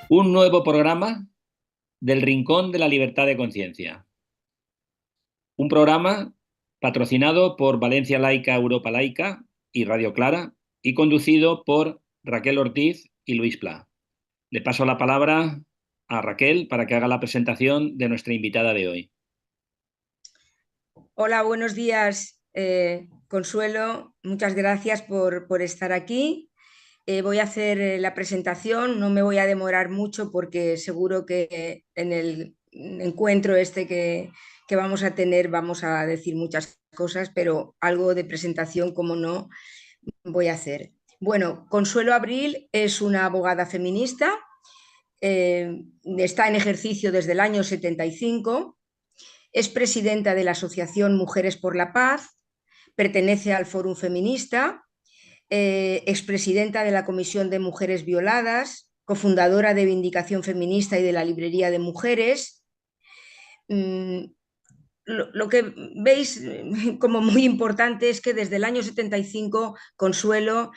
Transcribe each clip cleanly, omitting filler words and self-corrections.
Un nuevo programa del Rincón de la Libertad de Conciencia. Un programa patrocinado por Valencia Laica, Europa Laica y Radio Clara y conducido por Raquel Ortiz y Luis Pla. Le paso la palabra a Raquel para que haga la presentación de nuestra invitada de hoy. Hola, buenos días, Consuelo. Muchas gracias por estar aquí. Voy a hacer la presentación, no me voy a demorar mucho porque seguro que en el encuentro este que vamos a tener vamos a decir muchas cosas, pero algo de presentación, como no, voy a hacer. Bueno, Consuelo Abril es una abogada feminista, está en ejercicio desde el año 75. Es presidenta de la Asociación Mujeres por la Paz, pertenece al Fórum Feminista, expresidenta de la Comisión de Mujeres Violadas, cofundadora de Vindicación Feminista y de la Librería de Mujeres. Lo que veis como muy importante es que desde el año 75 Consuelo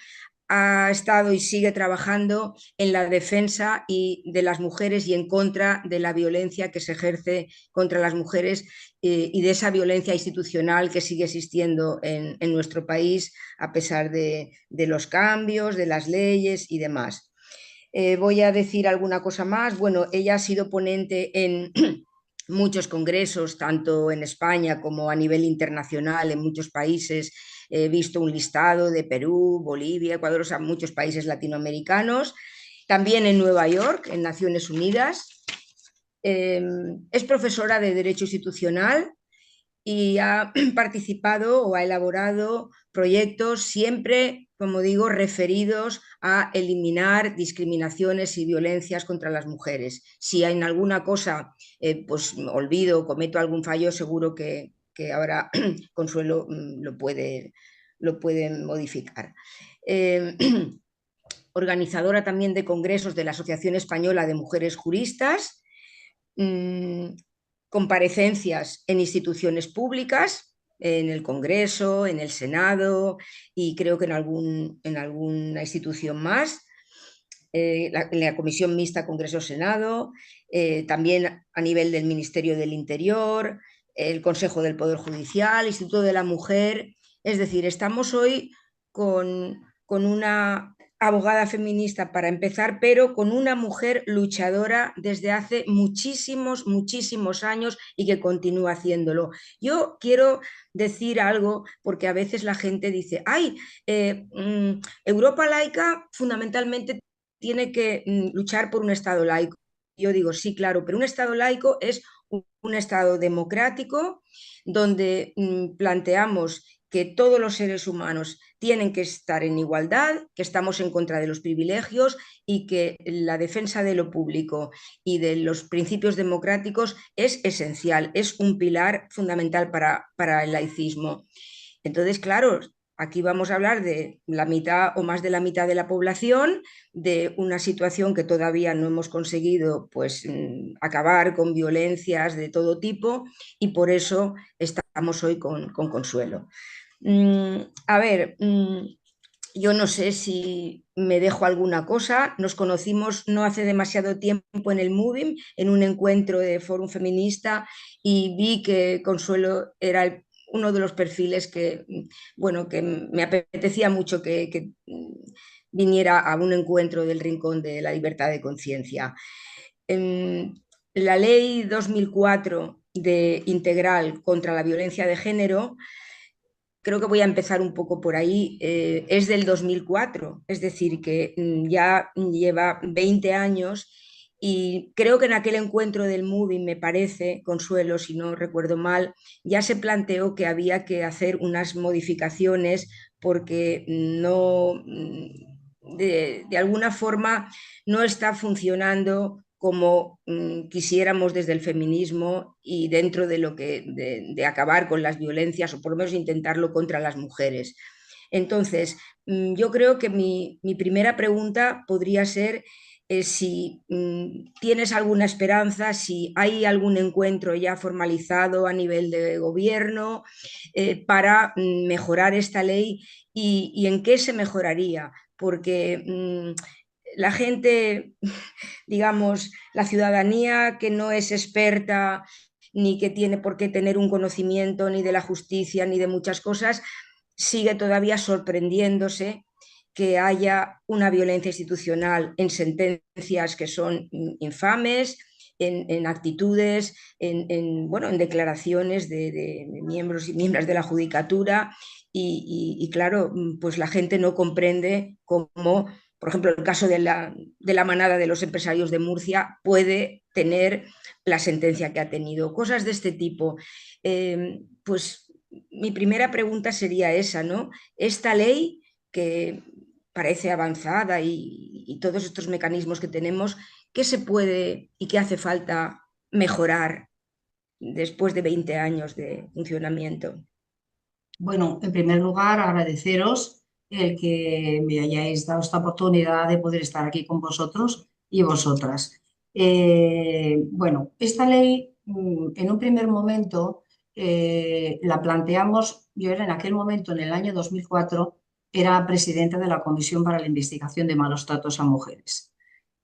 ha estado y sigue trabajando en la defensa de las mujeres y en contra de la violencia que se ejerce contra las mujeres y de esa violencia institucional que sigue existiendo en nuestro país a pesar de los cambios, de las leyes y demás. Voy a decir alguna cosa más. Bueno, ella ha sido ponente en muchos congresos, tanto en España como a nivel internacional, en muchos países. He visto un listado de Perú, Bolivia, Ecuador, o sea, muchos países latinoamericanos. También en Nueva York, en Naciones Unidas. Es profesora de Derecho Institucional y ha participado o ha elaborado proyectos siempre, como digo, referidos a eliminar discriminaciones y violencias contra las mujeres. Si en alguna cosa pues olvido o cometo algún fallo, seguro que ahora Consuelo lo puede modificar. Organizadora también de congresos de la Asociación Española de Mujeres Juristas, comparecencias en instituciones públicas, en el Congreso, en el Senado y creo que en alguna institución más, en la Comisión Mixta Congreso-Senado, también a nivel del Ministerio del Interior, el Consejo del Poder Judicial, Instituto de la Mujer. Es decir, estamos hoy con una abogada feminista para empezar, pero con una mujer luchadora desde hace muchísimos, muchísimos años y que continúa haciéndolo. Yo quiero decir algo porque a veces la gente dice, ay, Europa laica fundamentalmente tiene que luchar por un Estado laico. Yo digo, sí, claro, pero un Estado laico es un Estado democrático donde planteamos que todos los seres humanos tienen que estar en igualdad, que estamos en contra de los privilegios y que la defensa de lo público y de los principios democráticos es esencial, es un pilar fundamental para el laicismo. Entonces, claro, aquí vamos a hablar de la mitad o más de la mitad de la población, de una situación que todavía no hemos conseguido pues, acabar con violencias de todo tipo y por eso estamos hoy con Consuelo. A ver, yo no sé si me dejo alguna cosa. Nos conocimos no hace demasiado tiempo en el Movim, en un encuentro de Fórum Feminista, y vi que Consuelo era uno de los perfiles bueno, que me apetecía mucho que viniera a un encuentro del Rincón de la Libertad de Conciencia. La ley 2004 de integral contra la violencia de género, creo que voy a empezar un poco por ahí, es del 2004, es decir, que ya lleva 20 años y creo que en aquel encuentro del Movie, me parece, Consuelo, si no recuerdo mal, ya se planteó que había que hacer unas modificaciones porque de alguna forma no está funcionando como quisiéramos desde el feminismo y dentro de lo de acabar con las violencias o por lo menos intentarlo contra las mujeres. Entonces, yo creo que mi primera pregunta podría ser si tienes alguna esperanza, si hay algún encuentro ya formalizado a nivel de gobierno para mejorar esta ley y en qué se mejoraría, porque la gente, digamos, la ciudadanía que no es experta ni que tiene por qué tener un conocimiento ni de la justicia ni de muchas cosas, sigue todavía sorprendiéndose que haya una violencia institucional en sentencias que son infames, en actitudes, bueno, en declaraciones de miembros y miembros de la judicatura y claro, pues la gente no comprende cómo, por ejemplo, el caso de la manada de los empresarios de Murcia puede tener la sentencia que ha tenido. Cosas de este tipo. Pues mi primera pregunta sería esa, ¿no? Esta ley que parece avanzada y todos estos mecanismos que tenemos, ¿qué se puede y qué hace falta mejorar después de 20 años de funcionamiento? Bueno, en primer lugar, agradeceros el que me hayáis dado esta oportunidad de poder estar aquí con vosotros y vosotras. Bueno, esta ley, en un primer momento, la planteamos, yo era en aquel momento, en el año 2004, era presidenta de la Comisión para la Investigación de Malos Tratos a Mujeres.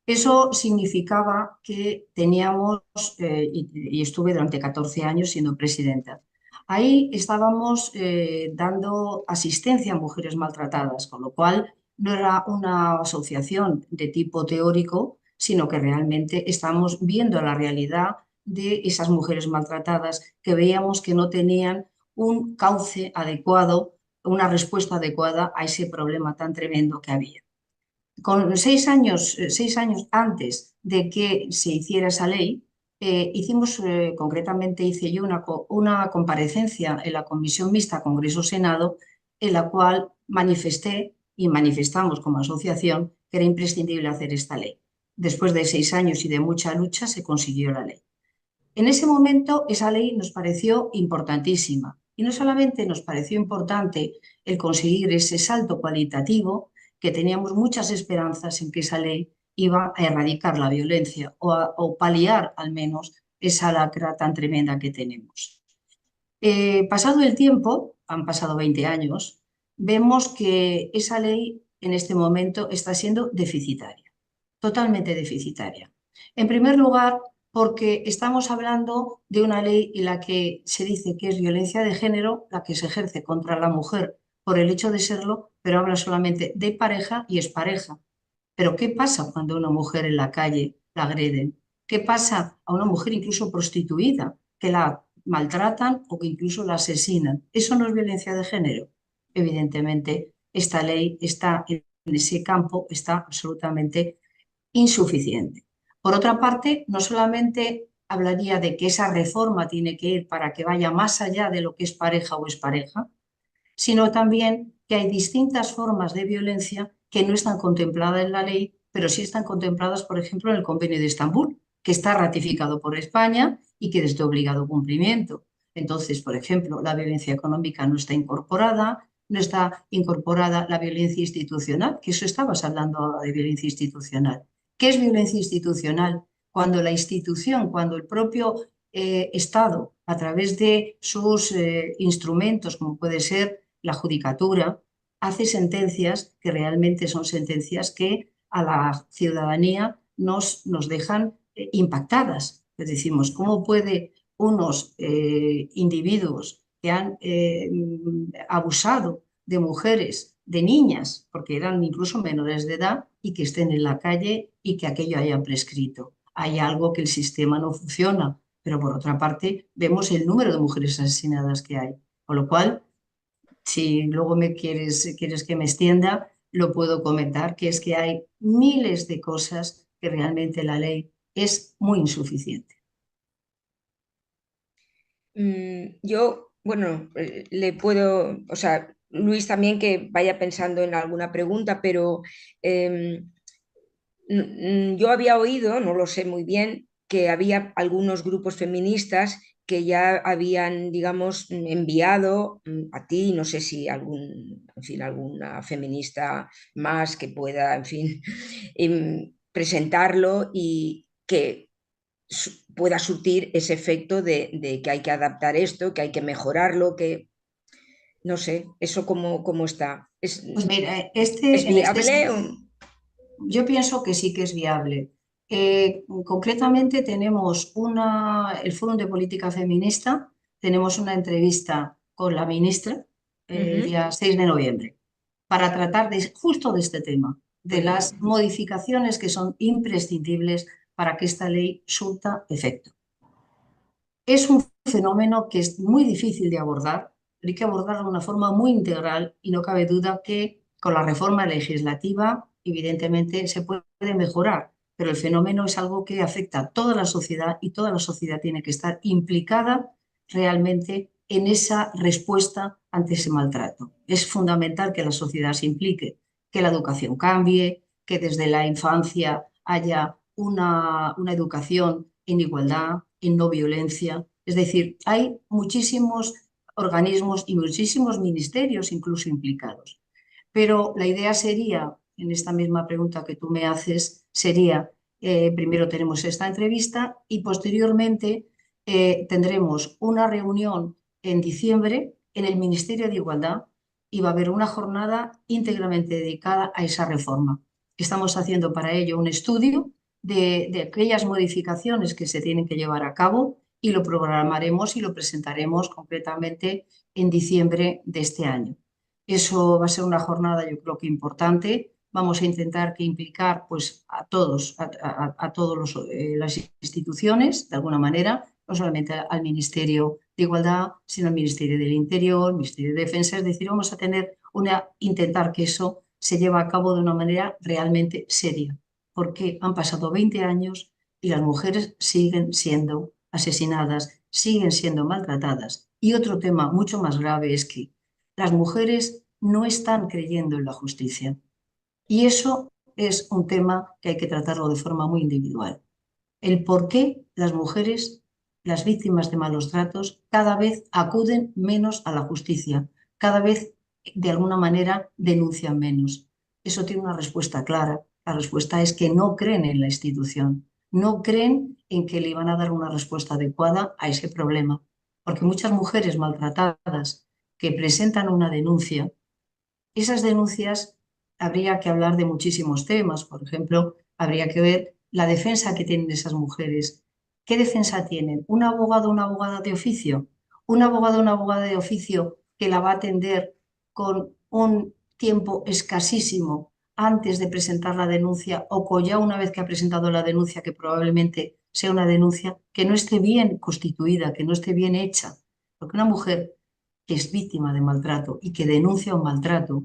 Eso significaba que teníamos, y estuve durante 14 años siendo presidenta. Ahí estábamos dando asistencia a mujeres maltratadas, con lo cual no era una asociación de tipo teórico, sino que realmente estamos viendo la realidad de esas mujeres maltratadas que veíamos que no tenían un cauce adecuado, una respuesta adecuada a ese problema tan tremendo que había. Con 6 años antes de que se hiciera esa ley, concretamente hice yo una comparecencia en la Comisión Mixta Congreso-Senado, en la cual manifesté y manifestamos como asociación que era imprescindible hacer esta ley. Después de 6 años y de mucha lucha se consiguió la ley. En ese momento esa ley nos pareció importantísima y no solamente nos pareció importante el conseguir ese salto cualitativo, que teníamos muchas esperanzas en que esa ley iba a erradicar la violencia o paliar al menos esa lacra tan tremenda que tenemos. Pasado el tiempo, han pasado 20 años, vemos que esa ley en este momento está siendo deficitaria, totalmente deficitaria. En primer lugar, porque estamos hablando de una ley en la que se dice que es violencia de género la que se ejerce contra la mujer por el hecho de serlo, pero habla solamente de pareja y expareja. Pero ¿qué pasa cuando a una mujer en la calle la agreden? ¿Qué pasa a una mujer incluso prostituida, que la maltratan o que incluso la asesinan? ¿Eso no es violencia de género? Evidentemente, esta ley está en ese campo, está absolutamente insuficiente. Por otra parte, no solamente hablaría de que esa reforma tiene que ir para que vaya más allá de lo que es pareja o expareja, sino también que hay distintas formas de violencia que no están contempladas en la ley, pero sí están contempladas, por ejemplo, en el Convenio de Estambul, que está ratificado por España y que es de obligado cumplimiento. Entonces, por ejemplo, la violencia económica no está incorporada, no está incorporada la violencia institucional, que eso estabas hablando ahora de violencia institucional. ¿Qué es violencia institucional? Cuando la institución, cuando el propio Estado, a través de sus instrumentos, como puede ser la judicatura, hace sentencias que realmente son sentencias que a la ciudadanía nos dejan impactadas. Les decimos, ¿cómo puede unos individuos que han abusado de mujeres, de niñas, porque eran incluso menores de edad, y que estén en la calle y que aquello haya prescrito? Hay algo que el sistema no funciona, pero por otra parte vemos el número de mujeres asesinadas que hay. Con lo cual, si luego quieres que me extienda, lo puedo comentar, que es que hay miles de cosas que realmente la ley es muy insuficiente. Yo, bueno, le puedo, o sea, Luis también que vaya pensando en alguna pregunta, pero eh, yo había oído, no lo sé muy bien, que había algunos grupos feministas que ya habían, digamos, enviado a ti, no sé si algún, en fin, alguna feminista más que pueda, en fin, presentarlo y que pueda surtir ese efecto de que hay que adaptar esto, que hay que mejorarlo, que no sé, eso cómo está. Pues mira, ¿Es en este viable? yo pienso que sí que es viable. Concretamente tenemos el Fórum de Política Feminista, tenemos una entrevista con la ministra el día 6 de noviembre para tratar justo de este tema, de las modificaciones que son imprescindibles para que esta ley surta efecto. Es un fenómeno que es muy difícil de abordar, pero hay que abordarlo de una forma muy integral y no cabe duda que con la reforma legislativa evidentemente se puede mejorar, pero el fenómeno es algo que afecta a toda la sociedad y toda la sociedad tiene que estar implicada realmente en esa respuesta ante ese maltrato. Es fundamental que la sociedad se implique, que la educación cambie, que desde la infancia haya una educación en igualdad, en no violencia. Es decir, hay muchísimos organismos y muchísimos ministerios incluso implicados. Pero la idea sería, en esta misma pregunta que tú me haces, sería, primero tenemos esta entrevista y posteriormente tendremos una reunión en diciembre en el Ministerio de Igualdad y va a haber una jornada íntegramente dedicada a esa reforma. Estamos haciendo para ello un estudio de aquellas modificaciones que se tienen que llevar a cabo y lo programaremos y lo presentaremos concretamente en diciembre de este año. Eso va a ser una jornada, yo creo que importante. Vamos a intentar que implicar pues, a todos, a todas las instituciones, de alguna manera, no solamente al Ministerio de Igualdad, sino al Ministerio del Interior, Ministerio de Defensa. Es decir, vamos a intentar que eso se lleve a cabo de una manera realmente seria, porque han pasado 20 años y las mujeres siguen siendo asesinadas, siguen siendo maltratadas. Y otro tema mucho más grave es que las mujeres no están creyendo en la justicia. Y eso es un tema que hay que tratarlo de forma muy individual. El por qué las mujeres, las víctimas de malos tratos, cada vez acuden menos a la justicia, cada vez de alguna manera denuncian menos. Eso tiene una respuesta clara. La respuesta es que no creen en la institución, no creen en que le van a dar una respuesta adecuada a ese problema. Porque muchas mujeres maltratadas que presentan una denuncia, esas denuncias habría que hablar de muchísimos temas. Por ejemplo, habría que ver la defensa que tienen esas mujeres. ¿Qué defensa tienen? ¿Un abogado o una abogada de oficio? ¿Un abogado o una abogada de oficio que la va a atender con un tiempo escasísimo antes de presentar la denuncia o ya una vez que ha presentado la denuncia, que probablemente sea una denuncia que no esté bien constituida, que no esté bien hecha? Porque una mujer que es víctima de maltrato y que denuncia un maltrato,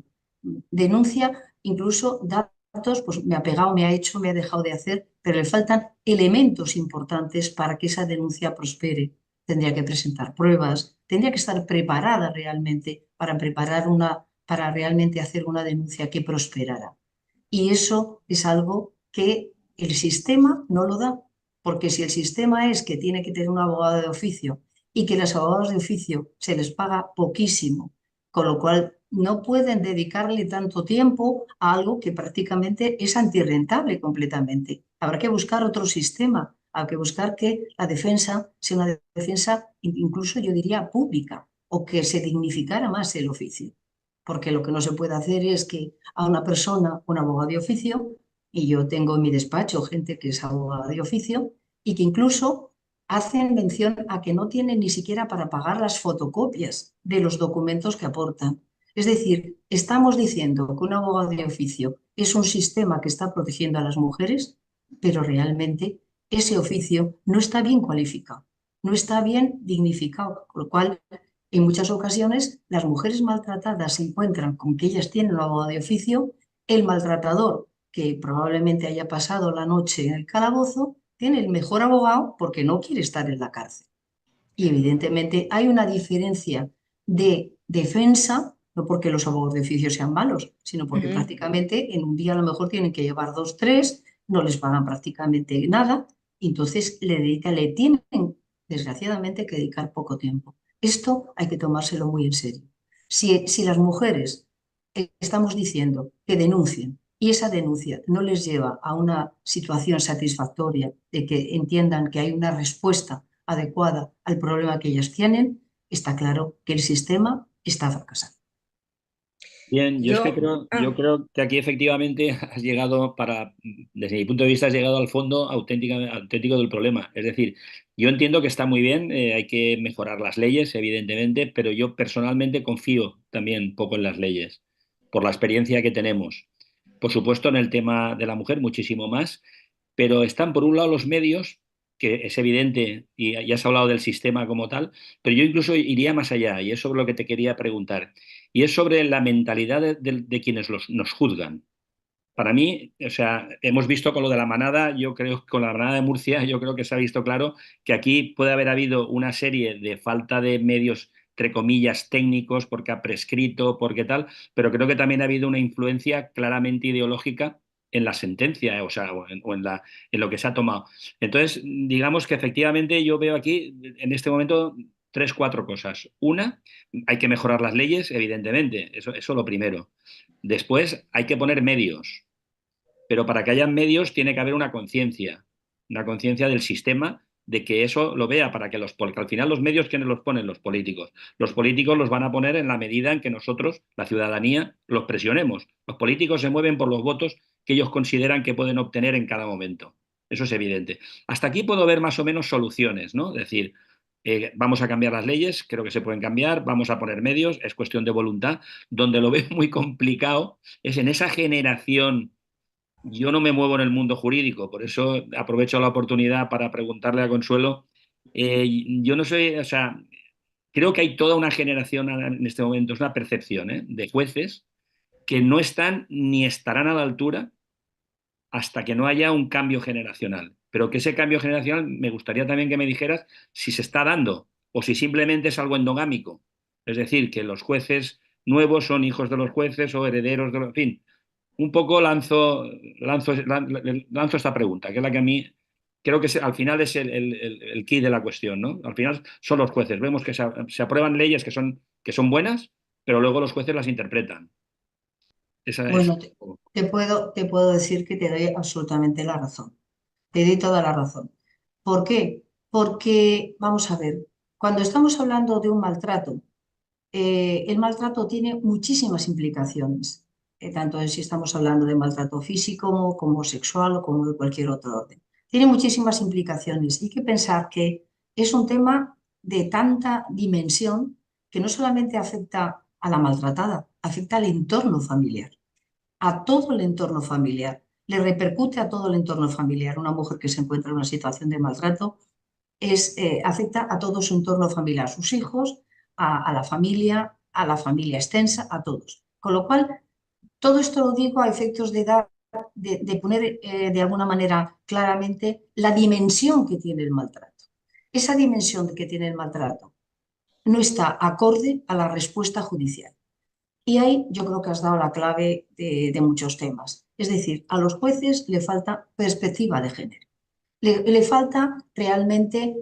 denuncia incluso datos, pues me ha pegado, me ha hecho, me ha dejado de hacer, pero le faltan elementos importantes para que esa denuncia prospere. Tendría que presentar pruebas, tendría que estar preparada realmente para realmente hacer una denuncia que prosperara. Y eso es algo que el sistema no lo da, porque si el sistema es que tiene que tener un abogado de oficio y que los abogados de oficio se les paga poquísimo, con lo cual no pueden dedicarle tanto tiempo a algo que prácticamente es antirrentable completamente. Habrá que buscar otro sistema, habrá que buscar que la defensa sea una defensa incluso yo diría pública o que se dignificara más el oficio. Porque lo que no se puede hacer es que a una persona, un abogado de oficio, y yo tengo en mi despacho gente que es abogada de oficio, y que incluso hacen mención a que no tienen ni siquiera para pagar las fotocopias de los documentos que aportan. Es decir, estamos diciendo que un abogado de oficio es un sistema que está protegiendo a las mujeres, pero realmente ese oficio no está bien cualificado, no está bien dignificado, con lo cual en muchas ocasiones las mujeres maltratadas se encuentran con que ellas tienen un abogado de oficio, el maltratador, que probablemente haya pasado la noche en el calabozo, tiene el mejor abogado porque no quiere estar en la cárcel. Y evidentemente hay una diferencia de defensa, no porque los abogados de oficio sean malos, sino porque prácticamente en un día a lo mejor tienen que llevar 2, 3, no les pagan prácticamente nada, y entonces le tienen desgraciadamente que dedicar poco tiempo. Esto hay que tomárselo muy en serio. Si las mujeres estamos diciendo que denuncien y esa denuncia no les lleva a una situación satisfactoria de que entiendan que hay una respuesta adecuada al problema que ellas tienen, está claro que el sistema está fracasando. Bien, yo es que Yo, yo creo que aquí efectivamente has llegado desde mi punto de vista, has llegado al fondo auténtico del problema. Es decir, yo entiendo que está muy bien, hay que mejorar las leyes, evidentemente, pero yo personalmente confío también poco en las leyes, por la experiencia que tenemos. Por supuesto, en el tema de la mujer, muchísimo más, pero están por un lado los medios, que es evidente, y ya has hablado del sistema como tal, pero yo incluso iría más allá, y es sobre lo que te quería preguntar y es sobre la mentalidad de quienes nos juzgan. Para mí, o sea, hemos visto con lo de la manada, yo creo, con la manada de Murcia, yo creo que se ha visto claro que aquí puede haber habido una serie de falta de medios, entre comillas, técnicos, porque ha prescrito, porque tal, pero creo que también ha habido una influencia claramente ideológica en la sentencia, o sea, en lo que se ha tomado. Entonces, digamos que efectivamente yo veo aquí, en este momento, tres, cuatro cosas. Una, hay que mejorar las leyes, evidentemente, eso lo primero. Después, hay que poner medios, pero para que haya medios tiene que haber una conciencia del sistema de que eso lo vea, porque al final los medios, ¿quiénes los ponen? Los políticos. Los políticos los van a poner en la medida en que nosotros, la ciudadanía, los presionemos. Los políticos se mueven por los votos que ellos consideran que pueden obtener en cada momento. Eso es evidente. Hasta aquí puedo ver más o menos soluciones, ¿no? Es decir, vamos a cambiar las leyes, creo que se pueden cambiar, vamos a poner medios, es cuestión de voluntad. Donde lo veo muy complicado es en esa generación. Yo no me muevo en el mundo jurídico, por eso aprovecho la oportunidad para preguntarle a Consuelo. Yo no sé, o sea, creo que hay toda una generación en este momento, es una percepción, de jueces que no están ni estarán a la altura hasta que no haya un cambio generacional. Pero que ese cambio generacional me gustaría también que me dijeras si se está dando o si simplemente es algo endogámico. Es decir, que los jueces nuevos son hijos de los jueces o herederos de los... En fin, un poco lanzo esta pregunta, que es la que a mí creo que al final es el key de la cuestión, ¿no? Al final son los jueces. Vemos que se aprueban leyes que son buenas, pero luego los jueces las interpretan. Esa es. Bueno, te puedo decir que te doy absolutamente la razón. Te doy toda la razón. ¿Por qué? Porque, vamos a ver, cuando estamos hablando de un maltrato, el maltrato tiene muchísimas implicaciones, tanto en si estamos hablando de maltrato físico como sexual o como de cualquier otro orden. Tiene muchísimas implicaciones. Hay que pensar que es un tema de tanta dimensión que no solamente afecta a la maltratada, afecta al entorno familiar, a todo el entorno familiar. Le repercute a todo el entorno familiar. Una mujer que se encuentra en una situación de maltrato afecta a todo su entorno familiar, sus hijos, a la familia extensa, a todos. Con lo cual, todo esto lo digo a efectos de poner de alguna manera claramente la dimensión que tiene el maltrato. Esa dimensión que tiene el maltrato no está acorde a la respuesta judicial. Y ahí yo creo que has dado la clave de muchos temas. Es decir, a los jueces le falta perspectiva de género. Le falta realmente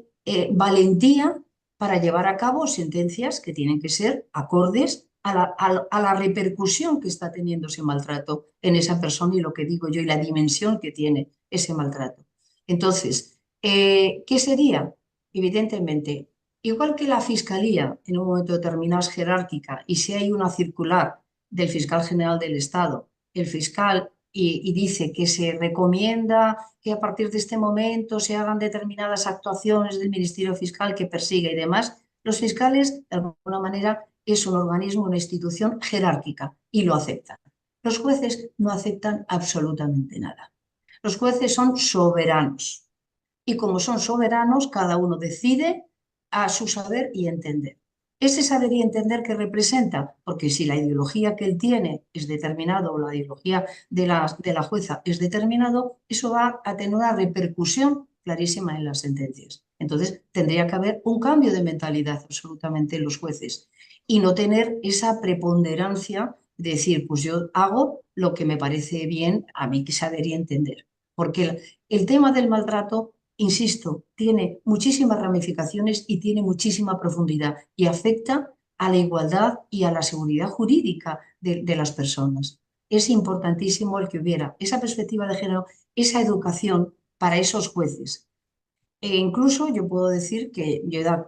valentía para llevar a cabo sentencias que tienen que ser acordes a la repercusión que está teniendo ese maltrato en esa persona y lo que digo yo y la dimensión que tiene ese maltrato. Entonces, ¿qué sería? Evidentemente, igual que la Fiscalía en un momento determinado es jerárquica y si hay una circular del Fiscal General del Estado, el fiscal y dice que se recomienda que a partir de este momento se hagan determinadas actuaciones del Ministerio Fiscal que persigue y demás, los fiscales, de alguna manera, es un organismo, una institución jerárquica y lo aceptan. Los jueces no aceptan absolutamente nada. Los jueces son soberanos y como son soberanos, cada uno decide a su saber y entender. Ese saber y entender que representa, porque si la ideología que él tiene es determinado o la ideología de la jueza es determinado, eso va a tener una repercusión clarísima en las sentencias. Entonces, tendría que haber un cambio de mentalidad absolutamente en los jueces y no tener esa preponderancia de decir, pues yo hago lo que me parece bien a mí que saber y entender. Porque el tema del maltrato, insisto, tiene muchísimas ramificaciones y tiene muchísima profundidad y afecta a la igualdad y a la seguridad jurídica de las personas. Es importantísimo el que hubiera esa perspectiva de género, esa educación para esos jueces. E incluso yo puedo decir que yo he dado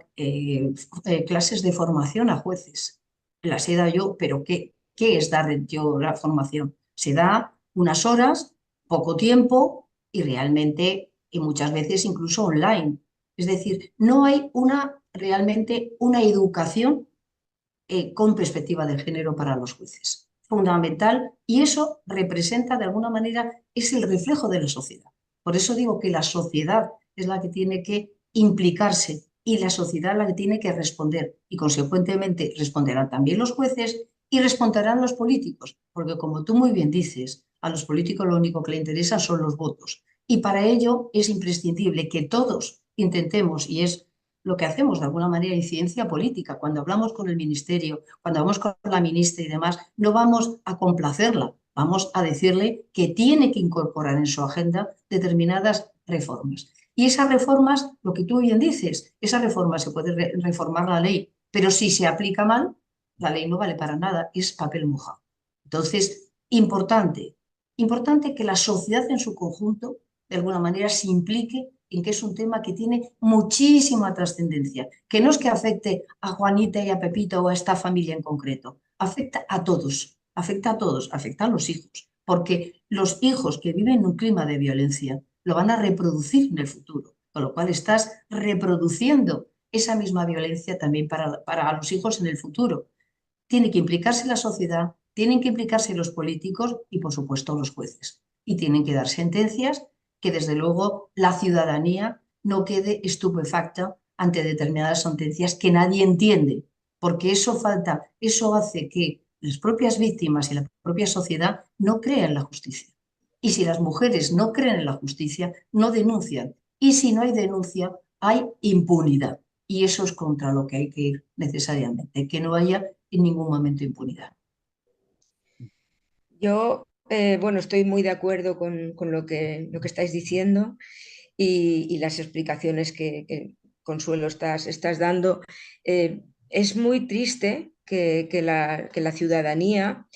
clases de formación a jueces. Las he dado yo, pero ¿Qué es dar yo la formación? Se da unas horas, poco tiempo y realmente, y muchas veces incluso online. Es decir, no hay realmente una educación con perspectiva de género para los jueces. Fundamental, y eso representa de alguna manera, es el reflejo de la sociedad. Por eso digo que la sociedad es la que tiene que implicarse y la sociedad la que tiene que responder, y consecuentemente responderán también los jueces y responderán los políticos, porque como tú muy bien dices, a los políticos lo único que les interesa son los votos. Y para ello es imprescindible que todos intentemos, y es lo que hacemos de alguna manera en ciencia política, cuando hablamos con el ministerio, cuando hablamos con la ministra y demás, no vamos a complacerla, vamos a decirle que tiene que incorporar en su agenda determinadas reformas. Y esas reformas, lo que tú bien dices, esa reforma se puede reformar la ley, pero si se aplica mal, la ley no vale para nada, es papel mojado. Entonces, importante que la sociedad en su conjunto, de alguna manera, se implique en que es un tema que tiene muchísima trascendencia, que no es que afecte a Juanita y a Pepito o a esta familia en concreto, afecta a todos, afecta a los hijos, porque los hijos que viven en un clima de violencia lo van a reproducir en el futuro, con lo cual estás reproduciendo esa misma violencia también para los hijos en el futuro. Tiene que implicarse la sociedad, tienen que implicarse los políticos y, por supuesto, los jueces. Y tienen que dar sentencias que, desde luego, la ciudadanía no quede estupefacta ante determinadas sentencias que nadie entiende, porque eso hace que las propias víctimas y la propia sociedad no crean en la justicia. Y si las mujeres no creen en la justicia, no denuncian. Y si no hay denuncia, hay impunidad. Y eso es contra lo que hay que ir necesariamente, que no haya en ningún momento impunidad. Yo, bueno, estoy muy de acuerdo con lo que estáis diciendo y las explicaciones que, Consuelo, estás dando. Es muy triste que la ciudadanía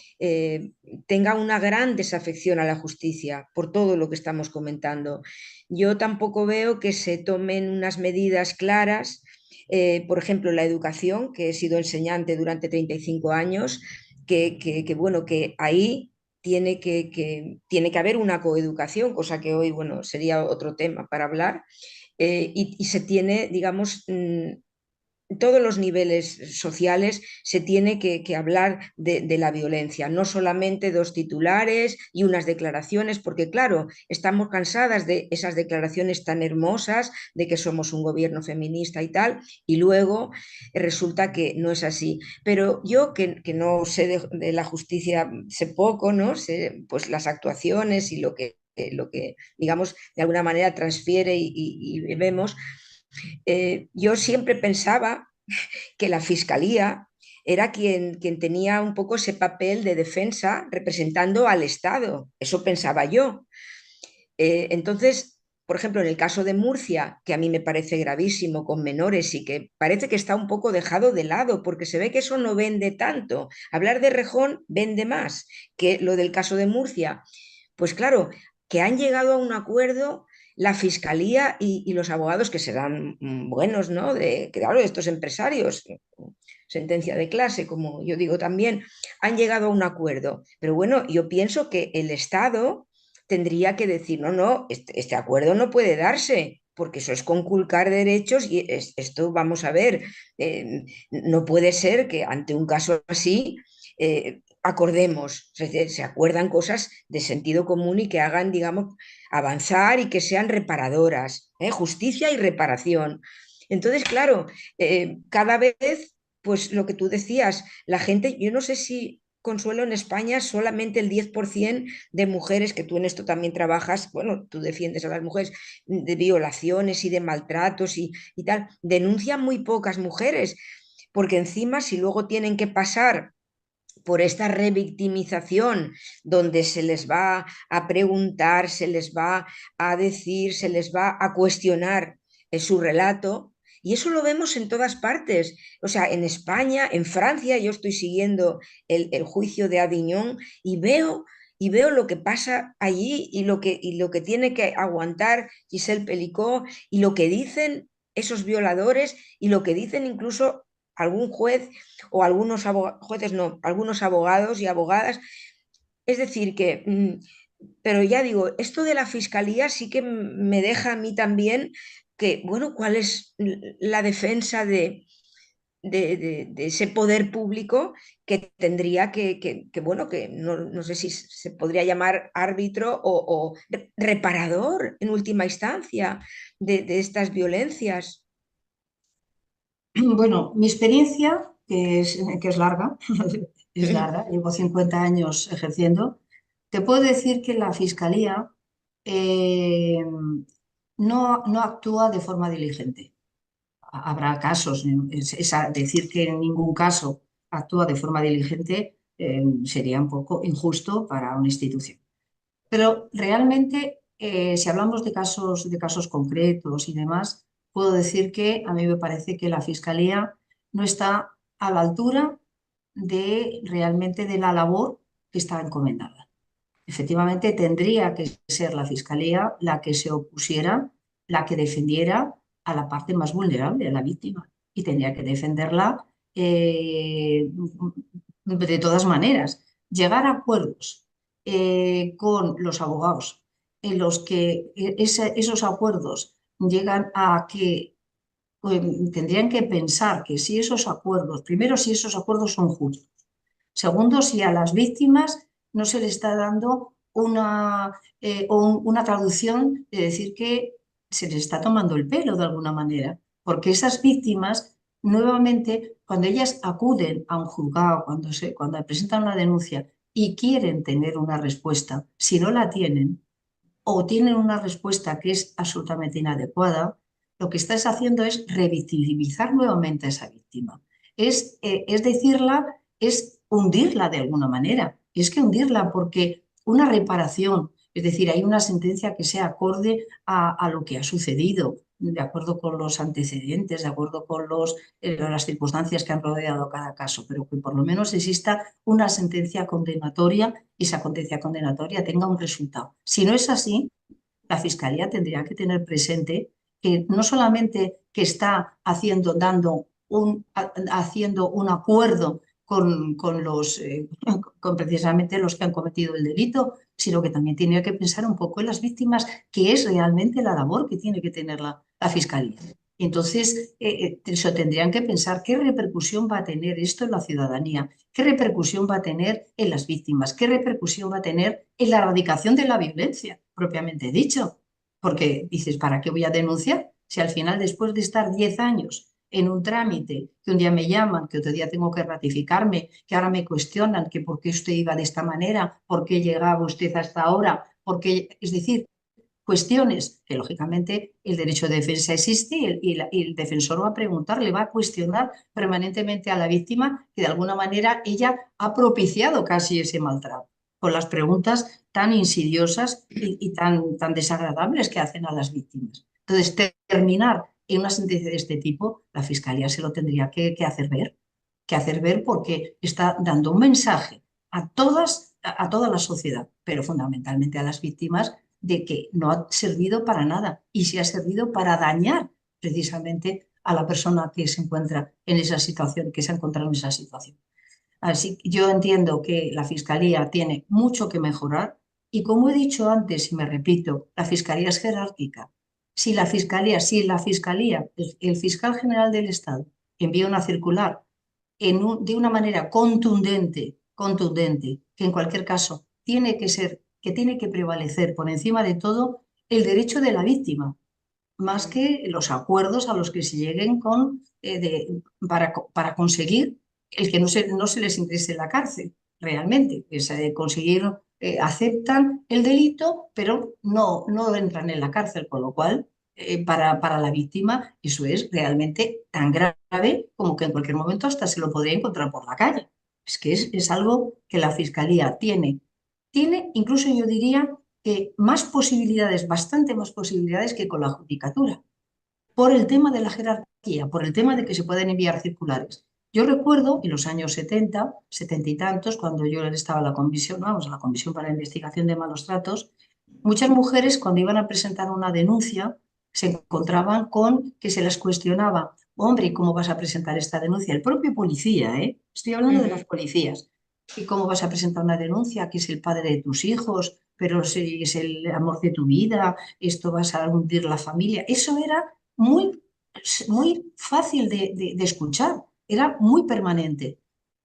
tenga una gran desafección a la justicia por todo lo que estamos comentando. Yo tampoco veo que se tomen unas medidas claras. Por ejemplo, la educación, que he sido enseñante durante 35 años, bueno, que ahí tiene que haber una coeducación, cosa que hoy, bueno, sería otro tema para hablar, y se tiene, digamos, todos los niveles sociales se tiene que hablar de la violencia, no solamente dos titulares y unas declaraciones, porque claro, estamos cansadas de esas declaraciones tan hermosas de que somos un gobierno feminista y tal, y luego resulta que no es así. Pero yo que no sé de la justicia, sé poco, ¿no? Sé pues las actuaciones y lo que digamos, de alguna manera transfiere y vemos. Yo siempre pensaba que la fiscalía era quien tenía un poco ese papel de defensa representando al Estado. Eso pensaba yo. Entonces, por ejemplo, en el caso de Murcia, que a mí me parece gravísimo con menores y que parece que está un poco dejado de lado porque se ve que eso no vende tanto. Hablar de Rejón vende más que lo del caso de Murcia. Pues claro, que han llegado a un acuerdo la fiscalía y los abogados que serán buenos, ¿no? Claro, estos empresarios, sentencia de clase, como yo digo también, han llegado a un acuerdo. Pero bueno, yo pienso que el Estado tendría que decir, no, no, este acuerdo no puede darse, porque eso es conculcar derechos y esto, vamos a ver, no puede ser que ante un caso así acordemos, se acuerdan cosas de sentido común y que hagan, digamos, avanzar y que sean reparadoras, justicia y reparación. Entonces, claro, cada vez, pues lo que tú decías, la gente, yo no sé si, Consuelo, en España solamente el 10% de mujeres, que tú en esto también trabajas, bueno, tú defiendes a las mujeres, de violaciones y de maltratos y tal, denuncian muy pocas mujeres, porque encima si luego tienen que pasar por esta revictimización donde se les va a preguntar, se les va a decir, se les va a cuestionar su relato. Y eso lo vemos en todas partes. O sea, en España, en Francia, yo estoy siguiendo el juicio de Aviñón y veo lo que pasa allí y lo que tiene que aguantar Giselle Pelicot y lo que dicen esos violadores y lo que dicen incluso algún juez o algunos jueces, no, algunos abogados y abogadas. Es decir, que, pero ya digo, esto de la fiscalía sí que me deja a mí también que, bueno, ¿cuál es la defensa de ese poder público que tendría bueno, que no sé si se podría llamar árbitro o reparador en última instancia de estas violencias? Bueno, mi experiencia, que es larga, es larga, llevo 50 años ejerciendo, te puedo decir que la Fiscalía eh, no actúa de forma diligente. Habrá casos, decir que en ningún caso actúa de forma diligente sería un poco injusto para una institución. Pero realmente, si hablamos de casos concretos y demás, puedo decir que a mí me parece que la Fiscalía no está a la altura de realmente de la labor que está encomendada. Efectivamente, tendría que ser la Fiscalía la que se opusiera, la que defendiera a la parte más vulnerable, a la víctima, y tendría que defenderla de todas maneras. Llegar a acuerdos con los abogados en los que esos acuerdos llegan a que tendrían que pensar que si esos acuerdos, primero si esos acuerdos son justos, segundo si a las víctimas no se le está dando una traducción de decir que se les está tomando el pelo de alguna manera, porque esas víctimas, nuevamente, cuando ellas acuden a un juzgado, cuando presentan una denuncia y quieren tener una respuesta, si no la tienen o tienen una respuesta que es absolutamente inadecuada, lo que estás haciendo es revictimizar nuevamente a esa víctima. Es decirla, es hundirla de alguna manera. Es que hundirla porque una reparación, es decir, hay una sentencia que sea acorde a lo que ha sucedido, de acuerdo con los antecedentes, de acuerdo con las circunstancias que han rodeado cada caso, pero que por lo menos exista una sentencia condenatoria y esa sentencia condenatoria tenga un resultado. Si no es así, la Fiscalía tendría que tener presente que no solamente que está haciendo un acuerdo con precisamente los que han cometido el delito, sino que también tenía que pensar un poco en las víctimas, que es realmente la labor que tiene que tener la Fiscalía. Entonces, eso tendrían que pensar qué repercusión va a tener esto en la ciudadanía, qué repercusión va a tener en las víctimas, qué repercusión va a tener en la erradicación de la violencia, propiamente dicho. Porque dices, ¿para qué voy a denunciar? Si al final, después de estar 10 años en un trámite, que un día me llaman, que otro día tengo que ratificarme, que ahora me cuestionan que por qué usted iba de esta manera, por qué llegaba usted hasta ahora, es decir, cuestiones que lógicamente el derecho de defensa existe y el defensor va a preguntar, le va a cuestionar permanentemente a la víctima que de alguna manera ella ha propiciado casi ese maltrato, con las preguntas tan insidiosas y tan desagradables que hacen a las víctimas. Entonces, terminar en una sentencia de este tipo, la Fiscalía se lo tendría que hacer ver porque está dando un mensaje a toda la sociedad, pero fundamentalmente a las víctimas, de que no ha servido para nada y si ha servido para dañar precisamente a la persona que se encuentra en esa situación, que se ha encontrado en esa situación. Así que yo entiendo que la Fiscalía tiene mucho que mejorar y como he dicho antes y me repito, la Fiscalía es jerárquica. Si la Fiscalía, el Fiscal General del Estado envía una circular de una manera contundente, que en cualquier caso tiene que prevalecer por encima de todo el derecho de la víctima, más que los acuerdos a los que se lleguen para conseguir el que no se les ingrese en la cárcel, realmente. Conseguir, aceptan el delito, pero no entran en la cárcel, con lo cual, para la víctima, eso es realmente tan grave como que en cualquier momento hasta se lo podría encontrar por la calle. Es que es algo que la Fiscalía tiene, incluso yo diría que más posibilidades, bastante más posibilidades que con la judicatura, por el tema de la jerarquía, por el tema de que se pueden enviar circulares. Yo recuerdo en los años 70, 70 y tantos, cuando yo estaba en la comisión, vamos, la Comisión para la Investigación de Malos Tratos, muchas mujeres cuando iban a presentar una denuncia se encontraban con que se les cuestionaba Hombre, ¿y cómo vas a presentar esta denuncia? El propio policía, ¿eh? Estoy hablando de las policías. ¿Y cómo vas a presentar una denuncia que es el padre de tus hijos, pero si es el amor de tu vida, esto vas a hundir la familia? Eso era muy, muy fácil de escuchar, era muy permanente.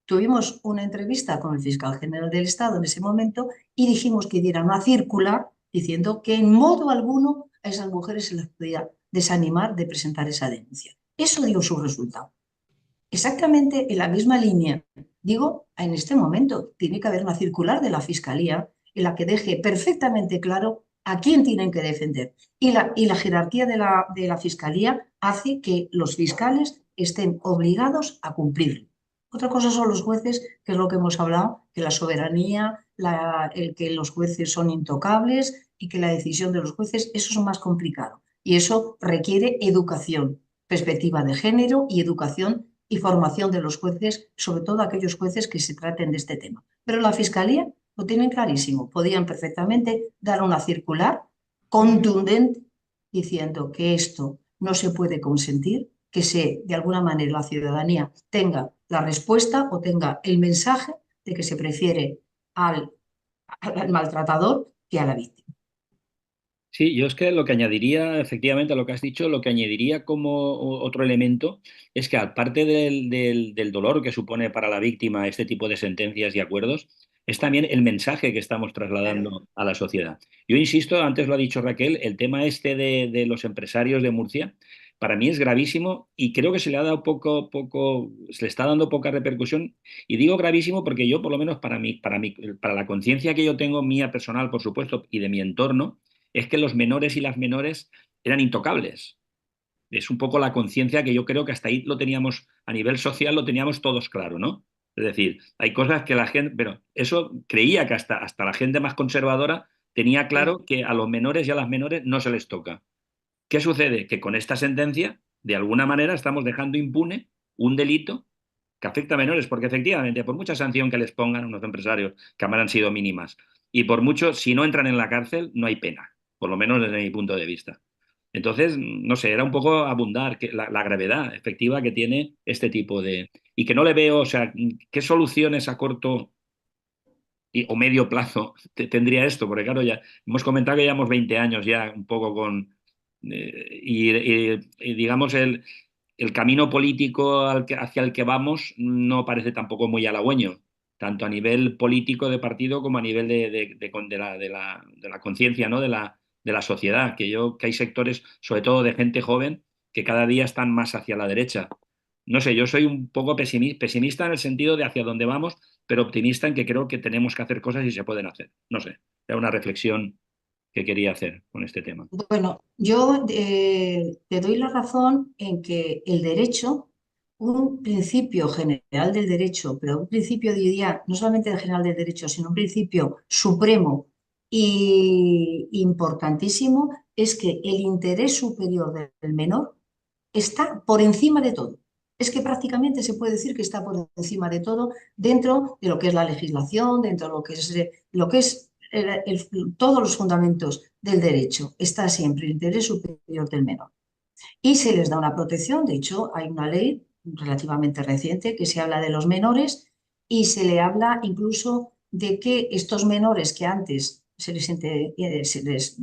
Tuvimos una entrevista con el fiscal general del Estado en ese momento y dijimos que diera una circular diciendo que en modo alguno a esas mujeres se les podía desanimar de presentar esa denuncia. Eso dio su resultado. Exactamente en la misma línea. Digo, en este momento tiene que haber una circular de la Fiscalía en la que deje perfectamente claro a quién tienen que defender. Y la jerarquía de la Fiscalía hace que los fiscales estén obligados a cumplirlo. Otra cosa son los jueces, que es lo que hemos hablado, que la soberanía, el que los jueces son intocables y que la decisión de los jueces, eso es más complicado. Y eso requiere educación, perspectiva de género y educación y formación de los jueces, sobre todo aquellos jueces que se traten de este tema. Pero la Fiscalía lo tienen clarísimo. Podían perfectamente dar una circular contundente diciendo que esto no se puede consentir, que de alguna manera la ciudadanía tenga la respuesta o tenga el mensaje de que se prefiere al maltratador que a la víctima. Sí, yo es que lo que añadiría, efectivamente, a lo que has dicho, lo que añadiría como otro elemento es que aparte del dolor que supone para la víctima este tipo de sentencias y acuerdos, es también el mensaje que estamos trasladando a la sociedad. Yo insisto, antes lo ha dicho Raquel, el tema este de los empresarios de Murcia, para mí es gravísimo y creo que se le ha dado se le está dando poca repercusión. Y digo gravísimo porque yo, por lo menos para la conciencia que yo tengo mía personal, por supuesto, y de mi entorno, es que los menores y las menores eran intocables. Es un poco la conciencia que yo creo que hasta ahí lo teníamos, a nivel social lo teníamos todos claro, ¿no? Es decir, hay cosas que la gente, pero eso creía que hasta la gente más conservadora tenía claro que a los menores y a las menores no se les toca. ¿Qué sucede? Que con esta sentencia, de alguna manera, estamos dejando impune un delito que afecta a menores, porque efectivamente, por mucha sanción que les pongan unos empresarios, que habrán sido mínimas, y por mucho, si no entran en la cárcel, no hay pena, por lo menos desde mi punto de vista. Entonces, no sé, era un poco abundar que la gravedad efectiva que tiene este tipo de... Y que no le veo, o sea, ¿qué soluciones a corto o medio plazo tendría esto? Porque claro, ya hemos comentado que llevamos 20 años ya un poco con... y digamos, el camino político hacia el que vamos no parece tampoco muy halagüeño, tanto a nivel político de partido como a nivel de la conciencia, ¿no? de la sociedad, que hay sectores, sobre todo de gente joven, que cada día están más hacia la derecha. No sé, yo soy un poco pesimista en el sentido de hacia dónde vamos, pero optimista en que creo que tenemos que hacer cosas y se pueden hacer. No sé, era una reflexión que quería hacer con este tema. Bueno, yo te doy la razón en que el derecho, un principio general del derecho, pero un principio, diría, no solamente el general del derecho, sino un principio supremo e importantísimo, es que el interés superior del menor está por encima de todo. Es que prácticamente se puede decir que está por encima de todo dentro de lo que es la legislación, dentro de todos los fundamentos del derecho. Está siempre el interés superior del menor. Y se les da una protección. De hecho, hay una ley relativamente reciente que se habla de los menores y se le habla incluso de que estos menores que antes se les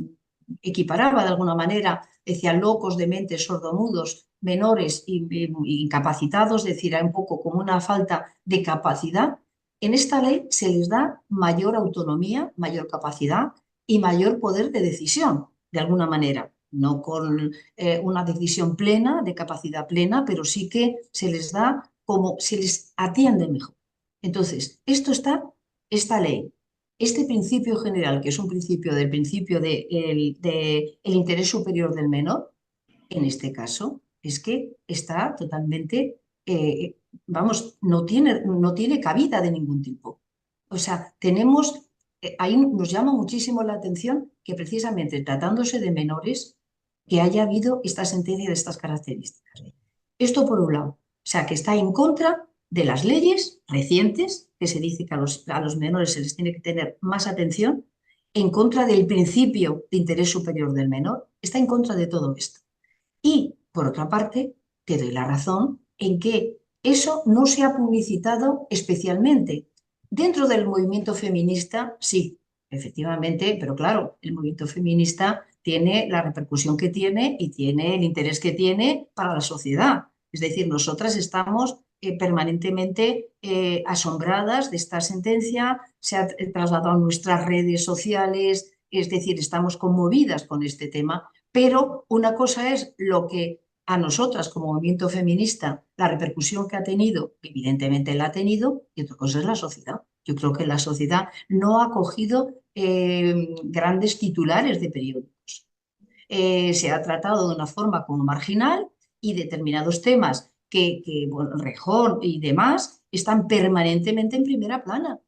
equiparaba de alguna manera, decían locos, dementes, sordomudos, menores incapacitados, es decir, hay un poco como una falta de capacidad. En esta ley se les da mayor autonomía, mayor capacidad y mayor poder de decisión, de alguna manera. No con una decisión plena, de capacidad plena, pero sí que se les da como se les atiende mejor. Entonces, esta ley, este principio general, que es un principio de el interés superior del menor, en este caso, es que está totalmente, vamos, no tiene cabida de ningún tipo. O sea, ahí nos llama muchísimo la atención que precisamente tratándose de menores, que haya habido esta sentencia de estas características. Esto por un lado, o sea, que está en contra de las leyes recientes, que se dice que a los menores se les tiene que tener más atención, en contra del principio de interés superior del menor, está en contra de todo esto. Y, por otra parte, te doy la razón en que eso no se ha publicitado especialmente. Dentro del movimiento feminista, sí, efectivamente, pero claro, el movimiento feminista tiene la repercusión que tiene y tiene el interés que tiene para la sociedad. Es decir, nosotras estamos permanentemente asombradas de esta sentencia, se ha trasladado a nuestras redes sociales, es decir, estamos conmovidas con este tema, pero una cosa es lo que a nosotras como movimiento feminista, la repercusión que ha tenido, evidentemente la ha tenido, y otra cosa es la sociedad. Yo creo que la sociedad no ha cogido grandes titulares de periódicos. Se ha tratado de una forma como marginal y determinados temas bueno, Rejón y demás están permanentemente en primera plana.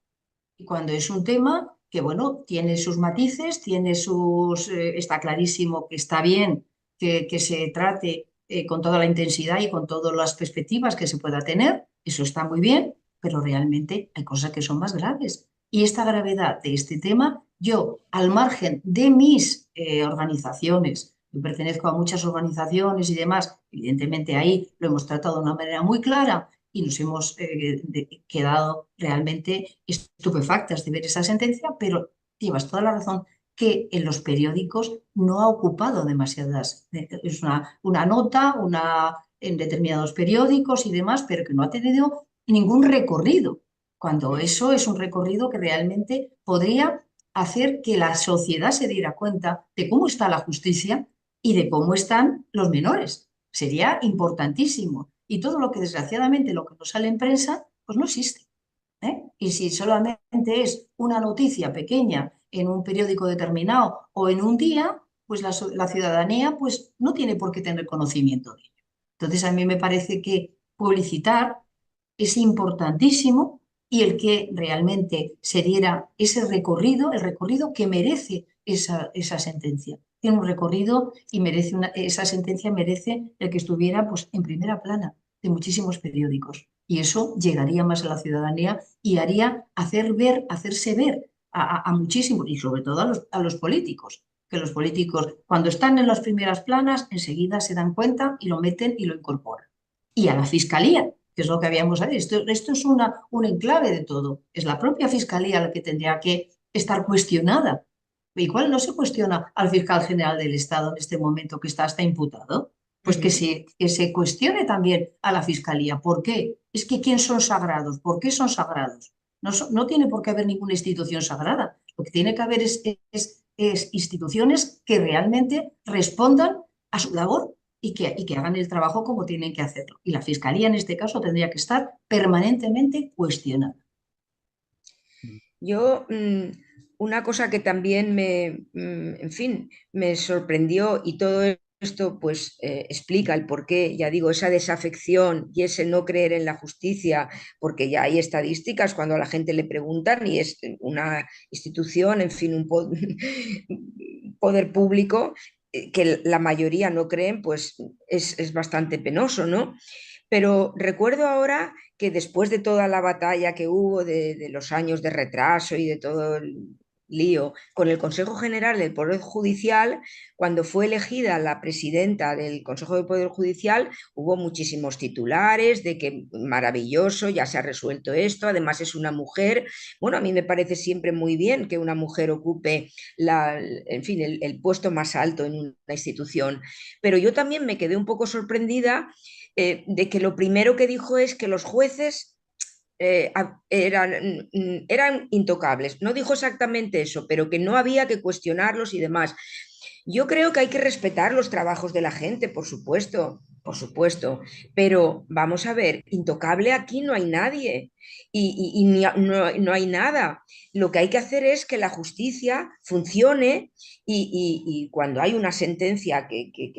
Y cuando es un tema que, bueno, tiene sus matices, tiene está clarísimo que está bien que se trate con toda la intensidad y con todas las perspectivas que se pueda tener, eso está muy bien, pero realmente hay cosas que son más graves. Y esta gravedad de este tema, yo, al margen de mis organizaciones, yo pertenezco a muchas organizaciones y demás, evidentemente ahí lo hemos tratado de una manera muy clara y nos hemos quedado realmente estupefactas de ver esa sentencia, pero llevas toda la razón que en los periódicos no ha ocupado demasiadas, es una nota en determinados periódicos y demás, pero que no ha tenido ningún recorrido, cuando eso es un recorrido que realmente podría hacer que la sociedad se diera cuenta de cómo está la justicia y de cómo están los menores. Sería importantísimo. Y todo lo que desgraciadamente lo que no sale en prensa, pues no existe. Y si solamente es una noticia pequeña en un periódico determinado o en un día, pues la ciudadanía pues no tiene por qué tener conocimiento de ello. Entonces a mí me parece que publicitar es importantísimo y el que realmente se diera ese recorrido, el recorrido que merece esa sentencia. Tiene un recorrido y esa sentencia merece el que estuviera pues, en primera plana de muchísimos periódicos. Y eso llegaría más a la ciudadanía y haría hacerse ver a muchísimos, y sobre todo a los políticos, que los políticos cuando están en las primeras planas enseguida se dan cuenta y lo meten y lo incorporan. Y a la fiscalía, que es lo que habíamos dicho. Esto es un enclave de todo. Es la propia fiscalía la que tendría que estar cuestionada. Igual no se cuestiona al fiscal general del Estado en este momento que está hasta imputado. Pues que se cuestione también a la fiscalía. ¿Por qué? Es que ¿quién son sagrados? ¿Por qué son sagrados? No tiene por qué haber ninguna institución sagrada. Lo que tiene que haber es instituciones que realmente respondan a su labor y que hagan el trabajo como tienen que hacerlo. Y la Fiscalía en este caso tendría que estar permanentemente cuestionada. Yo, una cosa que también en fin, me sorprendió y todo esto pues explica el porqué, ya digo, esa desafección y ese no creer en la justicia, porque ya hay estadísticas cuando a la gente le preguntan y es una institución, en fin, un poder público que la mayoría no creen, pues es bastante penoso, ¿no? Pero recuerdo ahora que después de toda la batalla que hubo de los años de retraso y de todo el lío con el Consejo General del Poder Judicial, cuando fue elegida la presidenta del Consejo del Poder Judicial, hubo muchísimos titulares de que maravilloso, ya se ha resuelto esto, además es una mujer. Bueno, a mí me parece siempre muy bien que una mujer ocupe en fin, el puesto más alto en una institución, pero yo también me quedé un poco sorprendida de que lo primero que dijo es que los jueces eran intocables. No dijo exactamente eso, pero que no había que cuestionarlos y demás. Yo creo que hay que respetar los trabajos de la gente, por supuesto, pero vamos a ver, intocable aquí no hay nadie y no hay nada. Lo que hay que hacer es que la justicia funcione y cuando hay una sentencia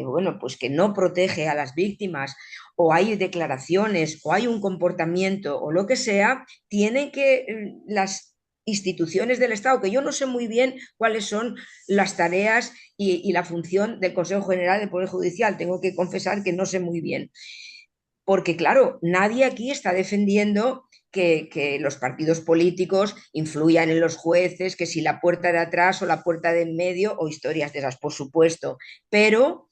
bueno, pues que no protege a las víctimas o hay declaraciones o hay un comportamiento o lo que sea, tienen que las instituciones del Estado, que yo no sé muy bien cuáles son las tareas y la función del Consejo General del Poder Judicial. Tengo que confesar que no sé muy bien. Porque, claro, nadie aquí está defendiendo que los partidos políticos influyan en los jueces, que si la puerta de atrás o la puerta de en medio o historias de esas, por supuesto, pero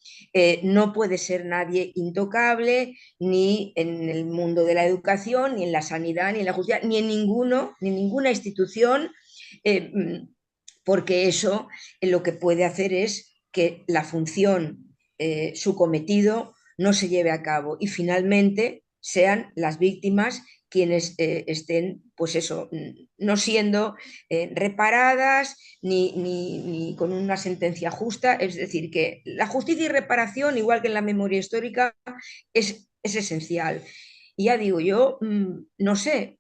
no puede ser nadie intocable ni en el mundo de la educación, ni en la sanidad, ni en la justicia, ni en ninguna institución, eh, porque eso lo que puede hacer es que la función, su cometido, no se lleve a cabo y finalmente sean las víctimas quienes estén, pues eso, no siendo reparadas ni con una sentencia justa. Es decir, que la justicia y reparación, igual que en la memoria histórica, es esencial. Y ya digo, yo no sé,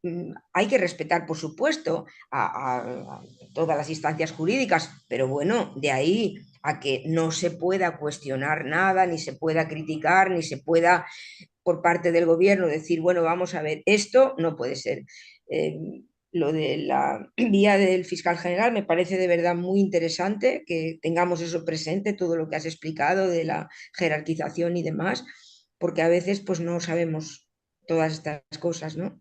hay que respetar, por supuesto, a todas las instancias jurídicas, pero bueno, de ahí a que no se pueda cuestionar nada, ni se pueda criticar, ni se pueda por parte del gobierno decir, bueno, vamos a ver, esto no puede ser. Eh, lo de la vía del fiscal general me parece de verdad muy interesante que tengamos eso presente, todo lo que has explicado de la jerarquización y demás, porque a veces pues no sabemos todas estas cosas, ¿no?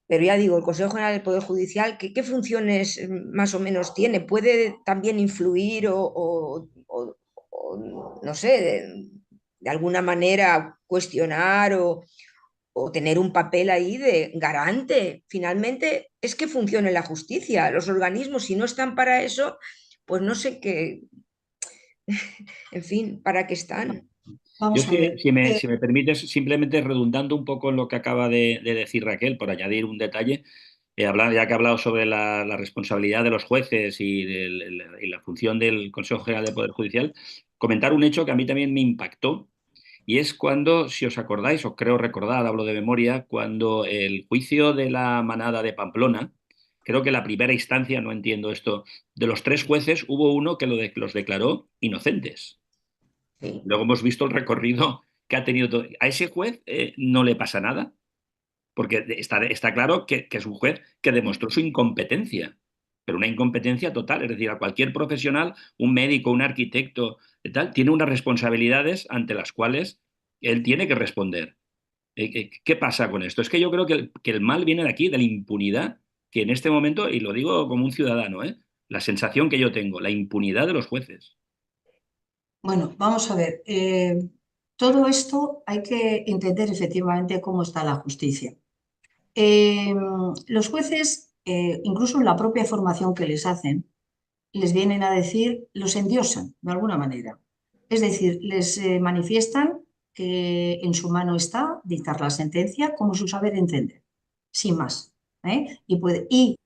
Pero ya digo, el Consejo General del Poder Judicial, ¿qué funciones más o menos tiene? ¿Puede también influir o no sé, de alguna manera cuestionar o tener un papel ahí de garante? Finalmente, es que funcione la justicia. Los organismos, si no están para eso, pues no sé qué, en fin, ¿para qué están? Yo, Vamos a ver. si me permites, simplemente redundando un poco en lo que acaba de decir Raquel, por añadir un detalle, ya que ha hablado sobre la responsabilidad de los jueces y la función del Consejo General del Poder Judicial, comentar un hecho que a mí también me impactó, y es cuando, si os acordáis, o creo recordar, hablo de memoria, cuando el juicio de la manada de Pamplona, creo que la primera instancia, no entiendo esto, de los 3 jueces hubo uno que los declaró inocentes. Sí. Luego hemos visto el recorrido que ha tenido todo. A ese juez no le pasa nada, porque está claro que es un juez que demostró su incompetencia, pero una incompetencia total. Es decir, a cualquier profesional, un médico, un arquitecto, tal, tiene unas responsabilidades ante las cuales él tiene que responder. ¿Qué pasa con esto? Es que yo creo que el mal viene de aquí, de la impunidad, que en este momento, y lo digo como un ciudadano, la sensación que yo tengo, la impunidad de los jueces. Bueno, vamos a ver. Todo esto hay que entender efectivamente cómo está la justicia. Eh, los jueces, incluso en la propia formación que les hacen, les vienen a decir, los endiosan de alguna manera. Es decir, les manifiestan que en su mano está dictar la sentencia como su saber entender, sin más. Y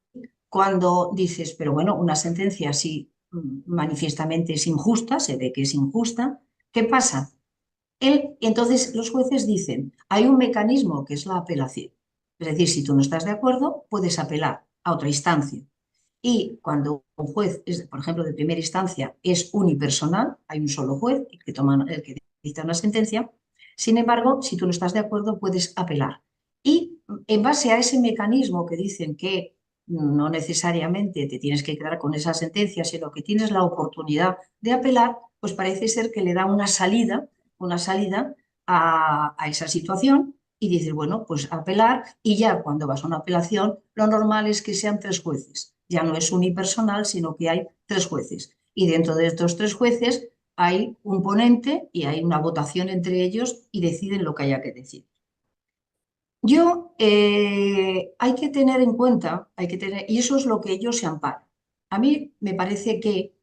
cuando dices, pero bueno, una sentencia si manifiestamente es injusta, se ve que es injusta, ¿qué pasa? Entonces los jueces dicen, hay un mecanismo que es la apelación. Es decir, si tú no estás de acuerdo, puedes apelar a otra instancia. Y cuando un juez, por ejemplo, de primera instancia, es unipersonal, hay un solo juez el que dicta una sentencia, sin embargo, si tú no estás de acuerdo, puedes apelar. Y en base a ese mecanismo que dicen que no necesariamente te tienes que quedar con esa sentencia, sino que tienes la oportunidad de apelar, pues parece ser que le da una salida a esa situación y dices, bueno, pues apelar y ya cuando vas a una apelación, lo normal es que sean 3 jueces. Ya no es unipersonal, sino que hay 3 jueces. Y dentro de estos 3 jueces hay un ponente y hay una votación entre ellos y deciden lo que haya que decir. Hay que tener en cuenta, y eso es lo que ellos se amparan. A mí me parece que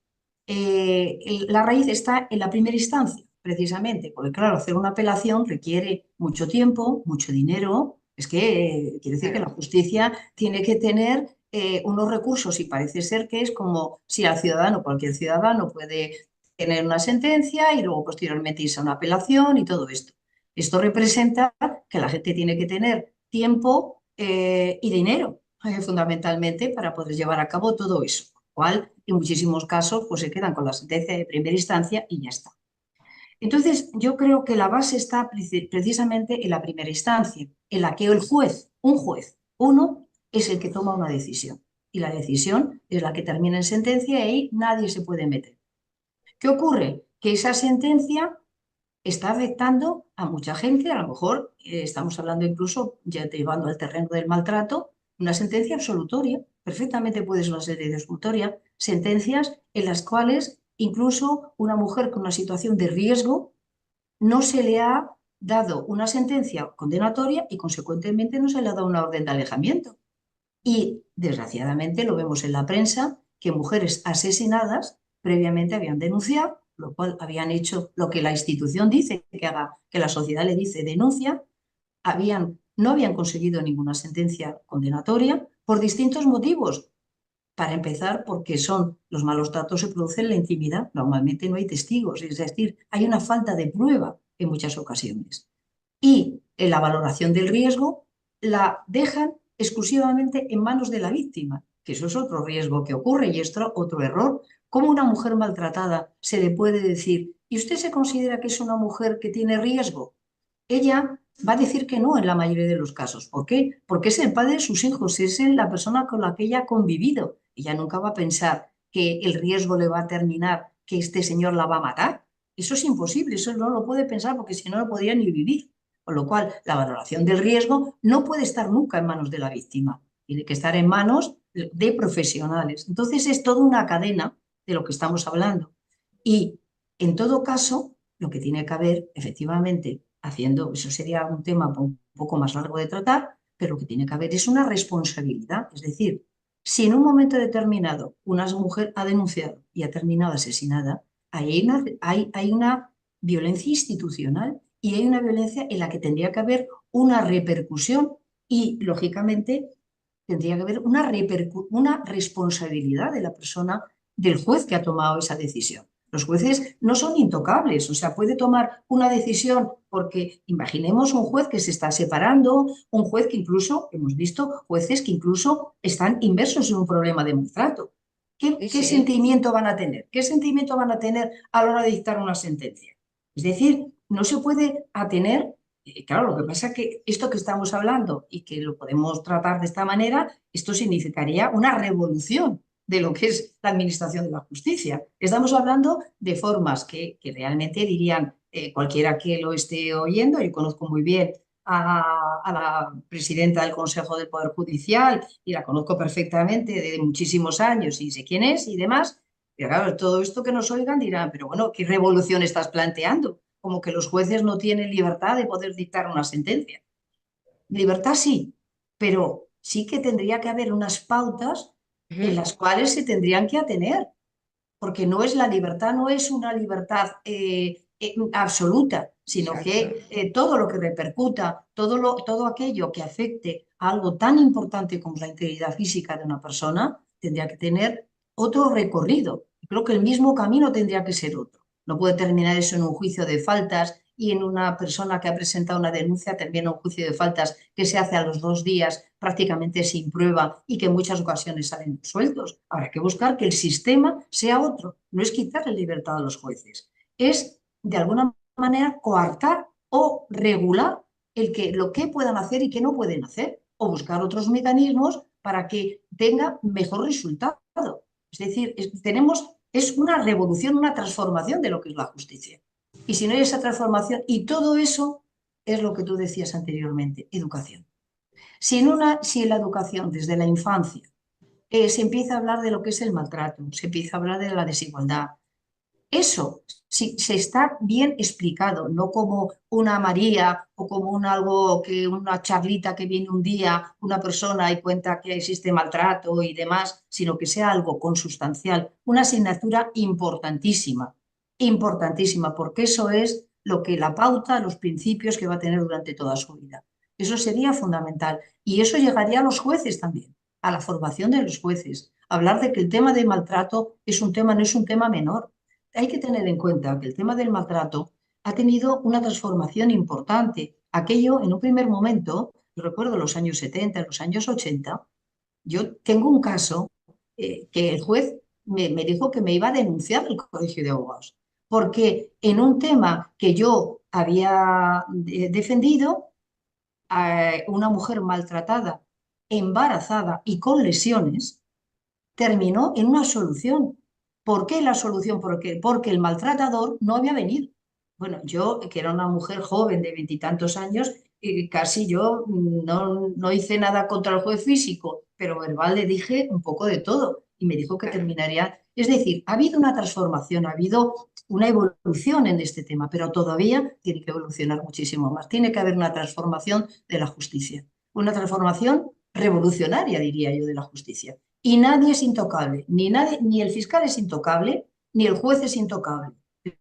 la raíz está en la primera instancia, precisamente, porque claro, hacer una apelación requiere mucho tiempo, mucho dinero. Es que quiere decir que la justicia tiene que tener unos recursos y parece ser que es como si cualquier ciudadano puede tener una sentencia y luego posteriormente irse a una apelación y todo esto. Esto representa que la gente tiene que tener tiempo y dinero, fundamentalmente, para poder llevar a cabo todo eso. Cual en muchísimos casos pues se quedan con la sentencia de primera instancia y ya está. Entonces, yo creo que la base está precisamente en la primera instancia, en la que uno, es el que toma una decisión. Y la decisión es la que termina en sentencia y ahí nadie se puede meter. ¿Qué ocurre? Que esa sentencia está afectando a mucha gente. A lo mejor estamos hablando incluso, ya llevando al terreno del maltrato, una sentencia absolutoria. Perfectamente puede ser una sentencia absolutoria. Sentencias en las cuales incluso una mujer con una situación de riesgo no se le ha dado una sentencia condenatoria y consecuentemente no se le ha dado una orden de alejamiento. Y desgraciadamente lo vemos en la prensa que mujeres asesinadas previamente habían denunciado, lo cual habían hecho lo que la institución dice que haga, que la sociedad le dice denuncia, no habían conseguido ninguna sentencia condenatoria por distintos motivos. Para empezar, porque los malos tratos se producen en la intimidad, normalmente no hay testigos, es decir, hay una falta de prueba en muchas ocasiones. Y en la valoración del riesgo la dejan exclusivamente en manos de la víctima, que eso es otro riesgo que ocurre y es otro error. ¿Cómo una mujer maltratada se le puede decir, ¿y usted se considera que es una mujer que tiene riesgo? Ella va a decir que no en la mayoría de los casos. ¿Por qué? Porque es el padre de sus hijos, es la persona con la que ella ha convivido. Ella nunca va a pensar que el riesgo le va a terminar, que este señor la va a matar. Eso es imposible, eso no lo puede pensar porque si no, no podría ni vivir. Con lo cual, la valoración del riesgo no puede estar nunca en manos de la víctima, tiene que estar en manos de profesionales. Entonces, es toda una cadena de lo que estamos hablando. Y, en todo caso, lo que tiene que haber, efectivamente, eso sería un tema un poco más largo de tratar, pero lo que tiene que haber es una responsabilidad. Es decir, si en un momento determinado una mujer ha denunciado y ha terminado asesinada, hay una violencia institucional y hay una violencia en la que tendría que haber una repercusión y, lógicamente, tendría que haber una responsabilidad de la persona, del juez que ha tomado esa decisión. Los jueces no son intocables, o sea, puede tomar una decisión porque imaginemos un juez que se está separando, un juez que incluso, hemos visto jueces que incluso están inmersos en un problema de maltrato. ¿Qué sentimiento van a tener? ¿Qué sentimiento van a tener a la hora de dictar una sentencia? Es decir, no se puede atener, claro, lo que pasa es que esto que estamos hablando y que lo podemos tratar de esta manera, esto significaría una revolución de lo que es la administración de la justicia. Estamos hablando de formas que realmente dirían cualquiera que lo esté oyendo, yo conozco muy bien a la presidenta del Consejo del Poder Judicial y la conozco perfectamente de muchísimos años y sé quién es y demás, pero claro, todo esto que nos oigan dirán, pero bueno, ¿qué revolución estás planteando? Como que los jueces no tienen libertad de poder dictar una sentencia. Libertad sí, pero sí que tendría que haber unas pautas en las cuales se tendrían que atener, porque no es la libertad, no es una libertad absoluta, sino que todo lo que repercuta, todo aquello que afecte a algo tan importante como la integridad física de una persona, tendría que tener otro recorrido. Creo que el mismo camino tendría que ser otro. No puede terminar eso en un juicio de faltas y en una persona que ha presentado una denuncia también un juicio de faltas que se hace a los 2 días prácticamente sin prueba y que en muchas ocasiones salen sueltos. Habrá que buscar que el sistema sea otro. No es quitarle libertad a los jueces, es de alguna manera coartar o regular lo que puedan hacer y qué no pueden hacer, o buscar otros mecanismos para que tenga mejor resultado. Es decir, es una revolución, una transformación de lo que es la justicia. Y si no hay esa transformación, y todo eso es lo que tú decías anteriormente, educación. Si en la educación, desde la infancia, se empieza a hablar de lo que es el maltrato, se empieza a hablar de la desigualdad, eso si se está bien explicado, no como una María o como una charlita que viene un día una persona y cuenta que existe maltrato y demás, sino que sea algo consustancial, una asignatura importantísima, importantísima, porque eso es lo que la pauta, los principios que va a tener durante toda su vida. Eso sería fundamental y eso llegaría a los jueces también, a la formación de los jueces. Hablar de que el tema de maltrato no es un tema menor. Hay que tener en cuenta que el tema del maltrato ha tenido una transformación importante. Aquello, en un primer momento, yo recuerdo los años 70, los años 80, yo tengo un caso que el juez me dijo que me iba a denunciar el Colegio de Abogados, porque en un tema que yo había defendido, una mujer maltratada, embarazada y con lesiones, terminó en una solución. ¿Por qué la solución? Porque el maltratador no había venido. Bueno, yo, que era una mujer joven de 20 y tantos años, casi yo no hice nada contra el juez físico, pero verbal le dije un poco de todo y me dijo que terminaría. Es decir, ha habido una transformación, ha habido una evolución en este tema, pero todavía tiene que evolucionar muchísimo más. Tiene que haber una transformación de la justicia, una transformación revolucionaria, diría yo, de la justicia. Y nadie es intocable, ni el fiscal es intocable, ni el juez es intocable.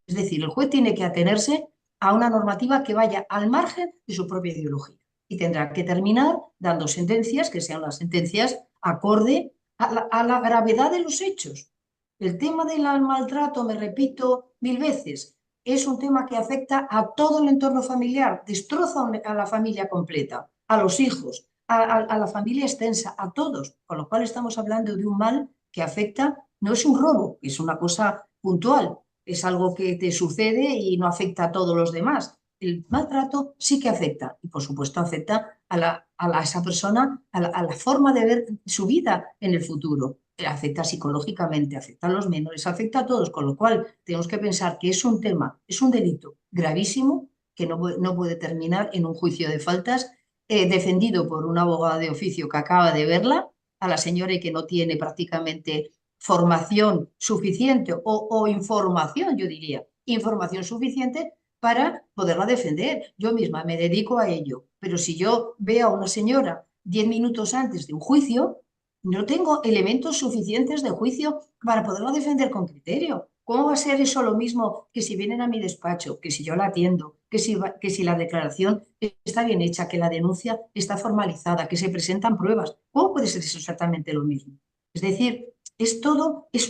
Es decir, el juez tiene que atenerse a una normativa que vaya al margen de su propia ideología y tendrá que terminar dando sentencias que sean las sentencias acorde a la gravedad de los hechos. El tema del maltrato, me repito 1000 veces, es un tema que afecta a todo el entorno familiar, destroza a la familia completa, a los hijos, a la familia extensa, a todos, con lo cual estamos hablando de un mal que afecta, no es un robo, es una cosa puntual, es algo que te sucede y no afecta a todos los demás. El maltrato sí que afecta y por supuesto afecta a esa persona, a la forma de ver su vida en el futuro. Afecta psicológicamente, afecta a los menores, afecta a todos, con lo cual tenemos que pensar que es un tema, es un delito gravísimo que no puede terminar en un juicio de faltas defendido por un abogado de oficio que acaba de verla, a la señora y que no tiene prácticamente formación suficiente o información, yo diría, información suficiente para poderla defender. Yo misma me dedico a ello, pero si yo veo a una señora 10 minutos antes de un juicio, no tengo elementos suficientes de juicio para poderla defender con criterio. ¿Cómo va a ser eso lo mismo que si vienen a mi despacho, que si yo la atiendo, que si la declaración está bien hecha, que la denuncia está formalizada, que se presentan pruebas? ¿Cómo puede ser eso exactamente lo mismo? Es decir, es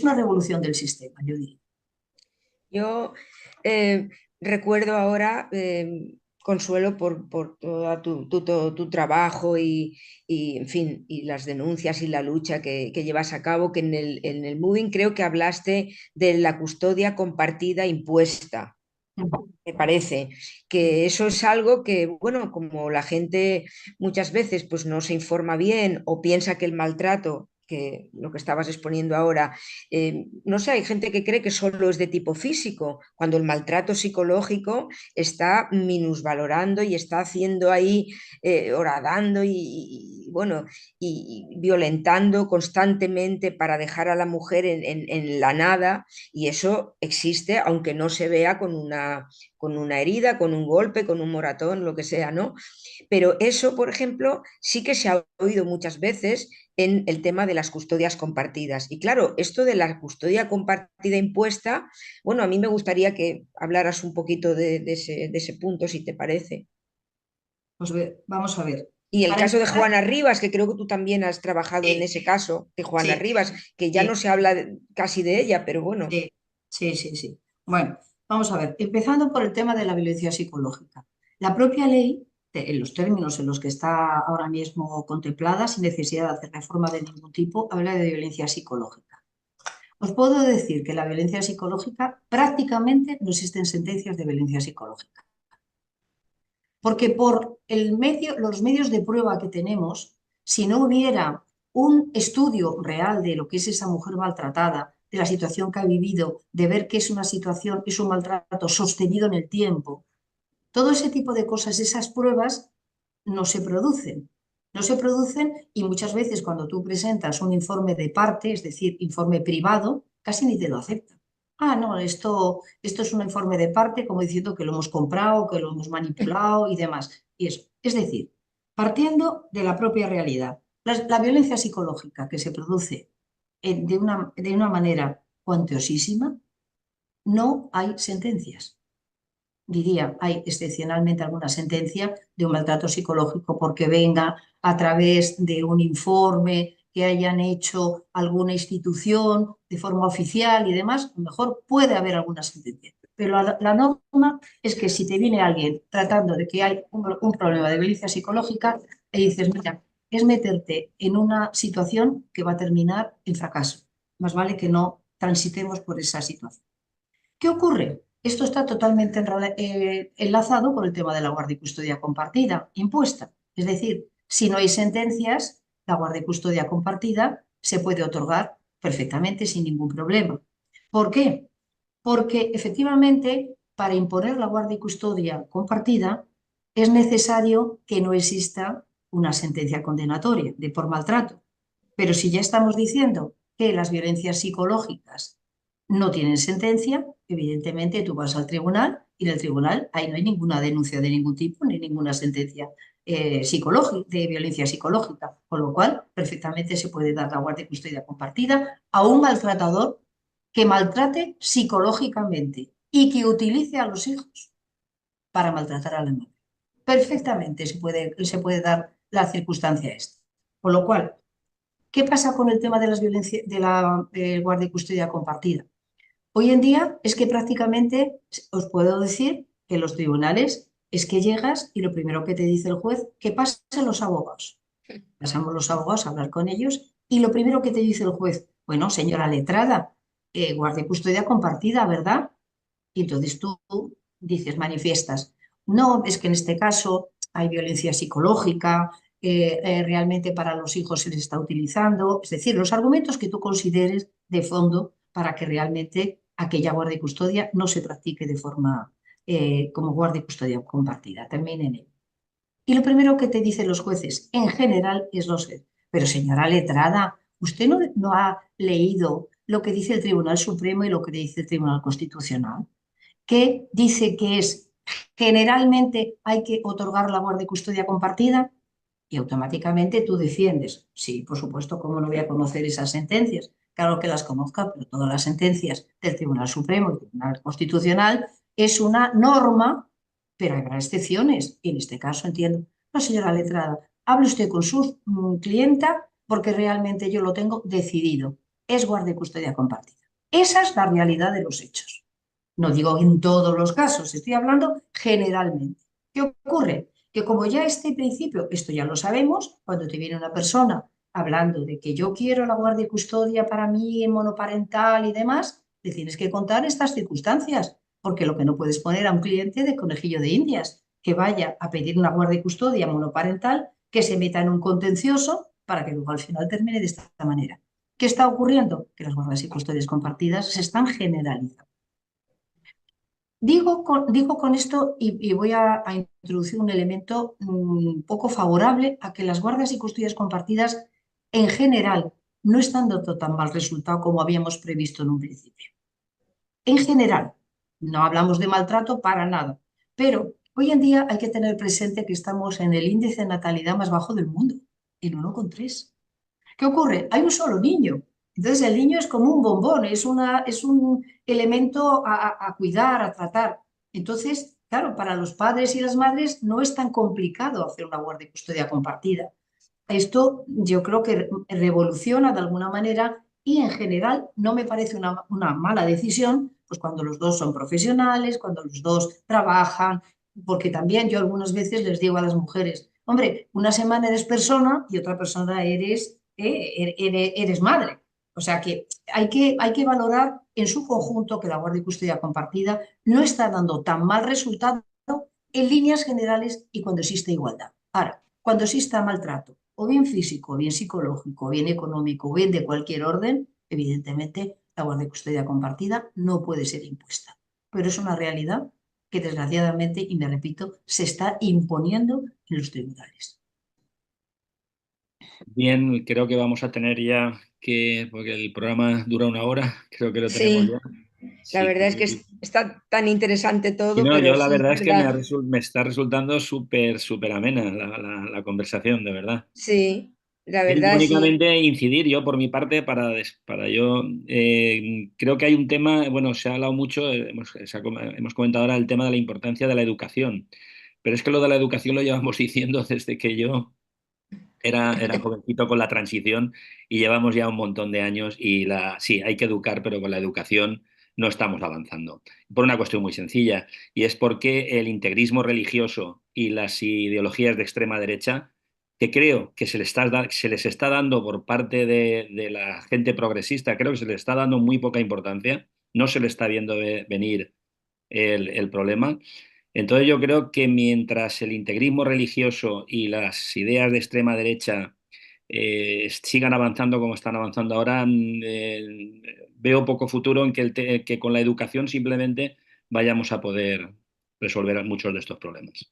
una revolución del sistema, yo diría. Yo recuerdo ahora, Consuelo, por todo tu trabajo en fin, y las denuncias y la lucha que llevas a cabo, que en el Moving creo que hablaste de la custodia compartida impuesta. Me parece que eso es algo que, bueno, como la gente muchas veces pues no se informa bien o piensa que el maltrato, que lo que estabas exponiendo ahora, no sé, hay gente que cree que solo es de tipo físico, cuando el maltrato psicológico está minusvalorando y está haciendo ahí, horadando bueno, y violentando constantemente para dejar a la mujer en la nada, y eso existe aunque no se vea con una herida, con un golpe, con un moratón, lo que sea, ¿no? Pero eso, por ejemplo, sí que se ha oído muchas veces en el tema de las custodias compartidas. Y claro, esto de la custodia compartida impuesta, bueno, a mí me gustaría que hablaras un poquito de ese punto, si te parece. Pues vamos a ver. Y el Para caso de empezar, Juana Rivas, que creo que tú también has trabajado en sí, ese caso, de Juana sí, Rivas, que ya no sí, se habla casi de ella, pero bueno. sí, sí, sí, sí. Bueno, vamos a ver. Empezando por el tema de la violencia psicológica. La propia ley, en los términos en los que está ahora mismo contemplada, sin necesidad de hacer reforma de ningún tipo, habla de violencia psicológica. Os puedo decir que la violencia psicológica prácticamente no existen sentencias de violencia psicológica. Porque por los medios de prueba que tenemos, si no hubiera un estudio real de lo que es esa mujer maltratada, de la situación que ha vivido, de ver que es una situación, es un maltrato sostenido en el tiempo, todo ese tipo de cosas, esas pruebas no se producen. No se producen y muchas veces cuando tú presentas un informe de parte, es decir, informe privado, casi ni te lo aceptan. Ah, no, esto es un informe de parte, como diciendo que lo hemos comprado, que lo hemos manipulado y demás. Y eso. Es decir, partiendo de la propia realidad, la violencia psicológica que se produce de una manera cuantiosísima, no hay sentencias. Diría, hay excepcionalmente alguna sentencia de un maltrato psicológico porque venga a través de un informe que hayan hecho alguna institución de forma oficial y demás, a lo mejor puede haber alguna sentencia. Pero la norma es que si te viene alguien tratando de que hay un problema de violencia psicológica y dices, mira, es meterte en una situación que va a terminar en fracaso. Más vale que no transitemos por esa situación. ¿Qué ocurre? Esto está totalmente enlazado con el tema de la guardia y custodia compartida, impuesta. Es decir, si no hay sentencias, la guardia y custodia compartida se puede otorgar perfectamente sin ningún problema. ¿Por qué? Porque efectivamente para imponer la guardia y custodia compartida es necesario que no exista una sentencia condenatoria de por maltrato. Pero si ya estamos diciendo que las violencias psicológicas no tienen sentencia, evidentemente tú vas al tribunal y en el tribunal ahí no hay ninguna denuncia de ningún tipo ni ninguna sentencia de violencia psicológica, con lo cual perfectamente se puede dar la guardia y custodia compartida a un maltratador que maltrate psicológicamente y que utilice a los hijos para maltratar a la madre. Perfectamente se puede dar la circunstancia esta. Con lo cual, ¿qué pasa con el tema de las violencias de la guardia y custodia compartida? Hoy en día es que prácticamente os puedo decir que los tribunales es que llegas y lo primero que te dice el juez, que pasen los abogados. Pasamos los abogados a hablar con ellos y lo primero que te dice el juez, bueno, señora letrada, guardia y custodia compartida, ¿verdad? Y entonces tú dices, manifiestas, no, es que en este caso hay violencia psicológica, realmente para los hijos se les está utilizando, es decir, los argumentos que tú consideres de fondo para que realmente aquella guardia y custodia no se practique de forma como guardia y custodia compartida, también en ello. Y lo primero que te dicen los jueces en general es lo sé, pero señora letrada, usted no ha leído lo que dice el Tribunal Supremo y lo que dice el Tribunal Constitucional, que dice que es generalmente hay que otorgar la guardia y custodia compartida y automáticamente tú defiendes. Sí, por supuesto, ¿cómo no voy a conocer esas sentencias? Claro que las conozca, pero todas las sentencias del Tribunal Supremo y del Tribunal Constitucional es una norma, pero habrá excepciones. Y en este caso entiendo, no, señora letrada, hable usted con su clienta porque realmente yo lo tengo decidido. Es guardia y custodia compartida. Esa es la realidad de los hechos. No digo en todos los casos, estoy hablando generalmente. ¿Qué ocurre? Que como ya este principio, esto ya lo sabemos, cuando te viene una persona hablando de que yo quiero la guardia y custodia para mí, monoparental y demás, le tienes que contar estas circunstancias, porque lo que no puedes poner a un cliente de conejillo de indias, que vaya a pedir una guardia y custodia monoparental, que se meta en un contencioso para que luego al final termine de esta manera. ¿Qué está ocurriendo? Que las guardias y custodias compartidas se están generalizando. Digo con esto y voy a introducir un elemento poco favorable a que las guardias y custodias compartidas en general no están dando tan mal resultado como habíamos previsto en un principio. En general, no hablamos de maltrato para nada, pero hoy en día hay que tener presente que estamos en el índice de natalidad más bajo del mundo, en 1,3. ¿Qué ocurre? Hay un solo niño. Entonces el niño es como un bombón, es un elemento a cuidar, a tratar. Entonces, claro, para los padres y las madres no es tan complicado hacer una guardia y custodia compartida. Esto yo creo que revoluciona de alguna manera y en general no me parece una mala decisión, pues cuando los dos son profesionales, cuando los dos trabajan, porque también yo algunas veces les digo a las mujeres, hombre, una semana eres persona y otra persona eres madre. O sea que hay que valorar en su conjunto que la guardia y custodia compartida no está dando tan mal resultado en líneas generales y cuando existe igualdad. Ahora, cuando exista maltrato, o bien físico, o bien psicológico, o bien económico, o bien de cualquier orden, evidentemente la guardia y custodia compartida no puede ser impuesta. Pero es una realidad que desgraciadamente, y me repito, se está imponiendo en los tribunales. Bien, creo que vamos a tener ya que, porque el programa dura 1 hora, creo que lo tenemos ya. Sí, la Sí, verdad es que está tan interesante y todo, no, pero yo la sí, es verdad es que verdad. me está resultando súper, súper amena la conversación, de verdad. Sí, la Es verdad sí. únicamente incidir yo por mi parte para yo creo que hay un tema, bueno, se ha hablado mucho, hemos comentado ahora el tema de la importancia de la educación, pero es que lo de la educación lo llevamos diciendo desde que yo era jovencito con la transición y llevamos ya un montón de años y sí, hay que educar, pero con la educación no estamos avanzando. Por una cuestión muy sencilla, y es porque el integrismo religioso y las ideologías de extrema derecha, que creo que se les está dando por parte de la gente progresista, creo que se les está dando muy poca importancia, no se le está viendo venir el problema. Entonces yo creo que mientras el integrismo religioso y las ideas de extrema derecha sigan avanzando como están avanzando ahora, veo poco futuro en que con la educación simplemente vayamos a poder resolver muchos de estos problemas.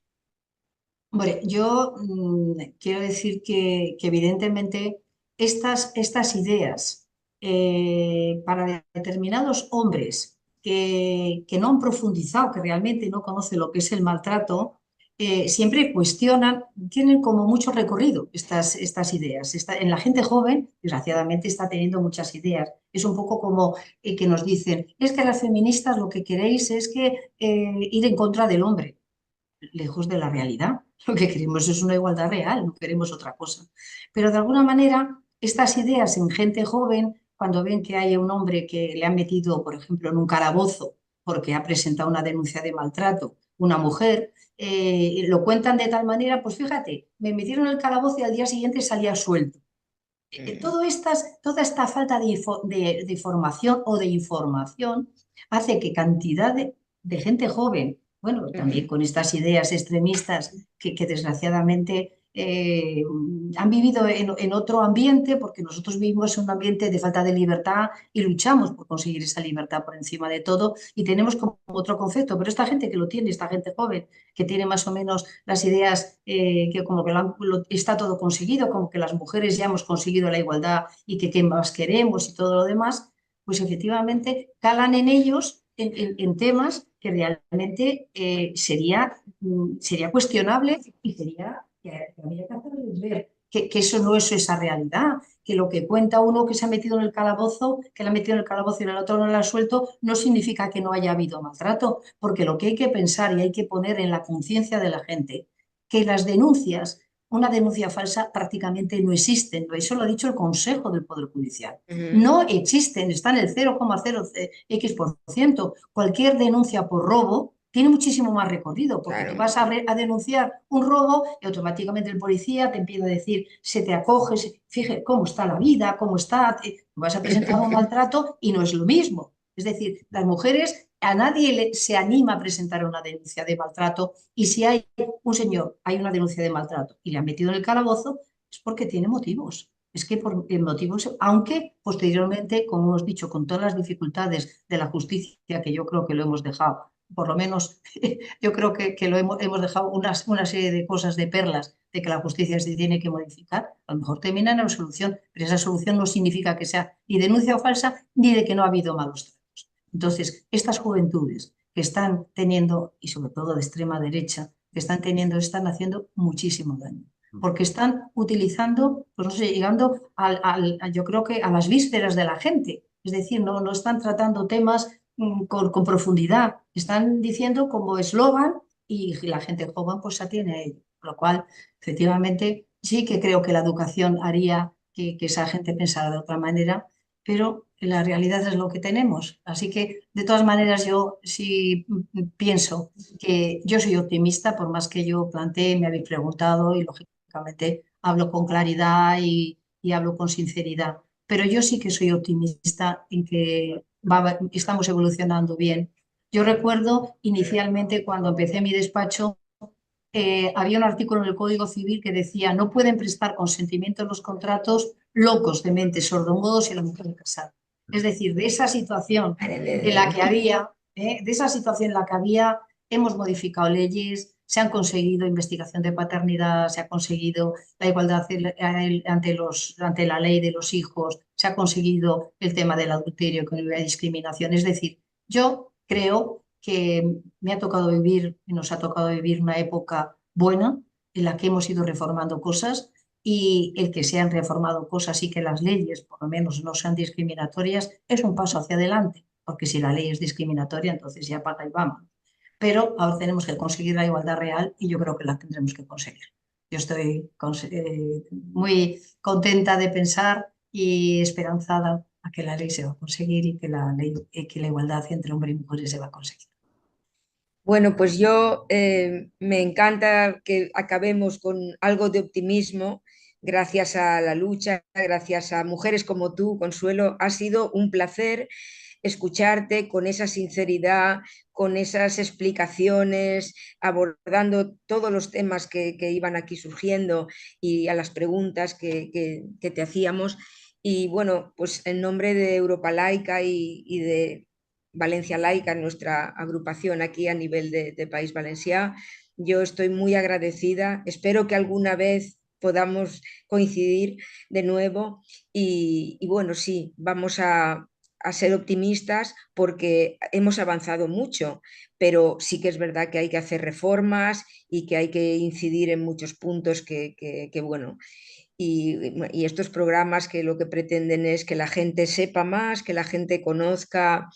Hombre, yo quiero decir que evidentemente estas ideas para determinados hombres que no han profundizado, que realmente no conocen lo que es el maltrato, siempre cuestionan, tienen como mucho recorrido estas ideas. En la gente joven, desgraciadamente, está teniendo muchas ideas. Es un poco como que nos dicen, es que las feministas lo que queréis es que ir en contra del hombre, lejos de la realidad. Lo que queremos es una igualdad real, no queremos otra cosa. Pero de alguna manera, estas ideas en gente joven, cuando ven que hay un hombre que le han metido, por ejemplo, en un calabozo porque ha presentado una denuncia de maltrato, una mujer, lo cuentan de tal manera, pues fíjate, me metieron en el calabozo y al día siguiente salía suelto. Toda esta falta de formación o de información hace que cantidad de gente joven, bueno, también con estas ideas extremistas que desgraciadamente han vivido en otro ambiente, porque nosotros vivimos en un ambiente de falta de libertad y luchamos por conseguir esa libertad por encima de todo y tenemos como otro concepto, pero esta gente que lo tiene, esta gente joven, que tiene más o menos las ideas que como que está todo conseguido, como que las mujeres ya hemos conseguido la igualdad y que qué más queremos y todo lo demás, pues efectivamente calan en ellos en temas que realmente sería cuestionable y sería que habría que hacerles ver que eso no es esa realidad, que lo que cuenta uno que se ha metido en el calabozo, que le ha metido en el calabozo y el otro no lo ha suelto, no significa que no haya habido maltrato, porque lo que hay que pensar y hay que poner en la conciencia de la gente, que las denuncias, una denuncia falsa prácticamente no existen, eso lo ha dicho el Consejo del Poder Judicial. No existen, están en el 0,0x%. Cualquier denuncia por robo tiene muchísimo más recorrido, porque Claro. tú vas a denunciar un robo y automáticamente el policía te empieza a decir, se te acoge, fíjate cómo está la vida, cómo está, vas a presentar un maltrato y no es lo mismo. Es decir, las mujeres, a nadie se anima a presentar una denuncia de maltrato y si hay un señor, hay una denuncia de maltrato y le han metido en el calabozo, es porque tiene motivos. Es que por motivos, aunque posteriormente, como hemos dicho, con todas las dificultades de la justicia, que yo creo que lo hemos dejado, por lo menos yo creo que hemos dejado una serie de cosas, de perlas, de que la justicia se tiene que modificar, a lo mejor termina en la solución, pero esa solución no significa que sea ni denuncia falsa ni de que no ha habido malos tratos. Entonces, estas juventudes que están teniendo, y sobre todo de extrema derecha, que están haciendo muchísimo daño porque están utilizando, pues no sé, llegando yo creo que a las vísceras de la gente. Es decir, no están tratando temas con profundidad, están diciendo como eslogan y la gente joven pues se atiene a ello. Con lo cual, efectivamente, sí que creo que la educación haría que esa gente pensara de otra manera, pero la realidad es lo que tenemos. Así que, de todas maneras, yo sí pienso que yo soy optimista, por más que yo plantee, me habéis preguntado y lógicamente hablo con claridad y hablo con sinceridad. Pero yo sí que soy optimista en que estamos evolucionando bien. Yo recuerdo inicialmente cuando empecé mi despacho, había un artículo en el Código Civil que decía no pueden prestar consentimiento en los contratos locos, dementes, sordomudos y la mujer casada. Es decir, de esa situación en la que había, de esa situación en la que había, hemos modificado leyes, se han conseguido investigación de paternidad, se ha conseguido la igualdad ante la ley de los hijos, se ha conseguido el tema del adulterio, que no hubiera discriminación. Es decir, yo creo que me ha tocado vivir y nos ha tocado vivir una época buena en la que hemos ido reformando cosas y el que se han reformado cosas y que las leyes por lo menos no sean discriminatorias es un paso hacia adelante, porque si la ley es discriminatoria entonces ya paga y vamos. Pero ahora tenemos que conseguir la igualdad real y yo creo que la tendremos que conseguir. Yo estoy muy contenta de pensar y esperanzada a que la ley se va a conseguir y que la igualdad entre hombres y mujeres se va a conseguir. Bueno, pues yo me encanta que acabemos con algo de optimismo gracias a la lucha, gracias a mujeres como tú, Consuelo. Ha sido un placer escucharte con esa sinceridad, con esas explicaciones, abordando todos los temas que iban aquí surgiendo y a las preguntas que te hacíamos. Y bueno, pues en nombre de Europa Laica y de Valencia Laica, nuestra agrupación aquí a nivel de País Valencià. Yo estoy muy agradecida, espero que alguna vez podamos coincidir de nuevo y bueno, sí, vamos a ser optimistas porque hemos avanzado mucho, pero sí que es verdad que hay que hacer reformas y que hay que incidir en muchos puntos bueno, y estos programas que lo que pretenden es que la gente sepa más, que la gente conozca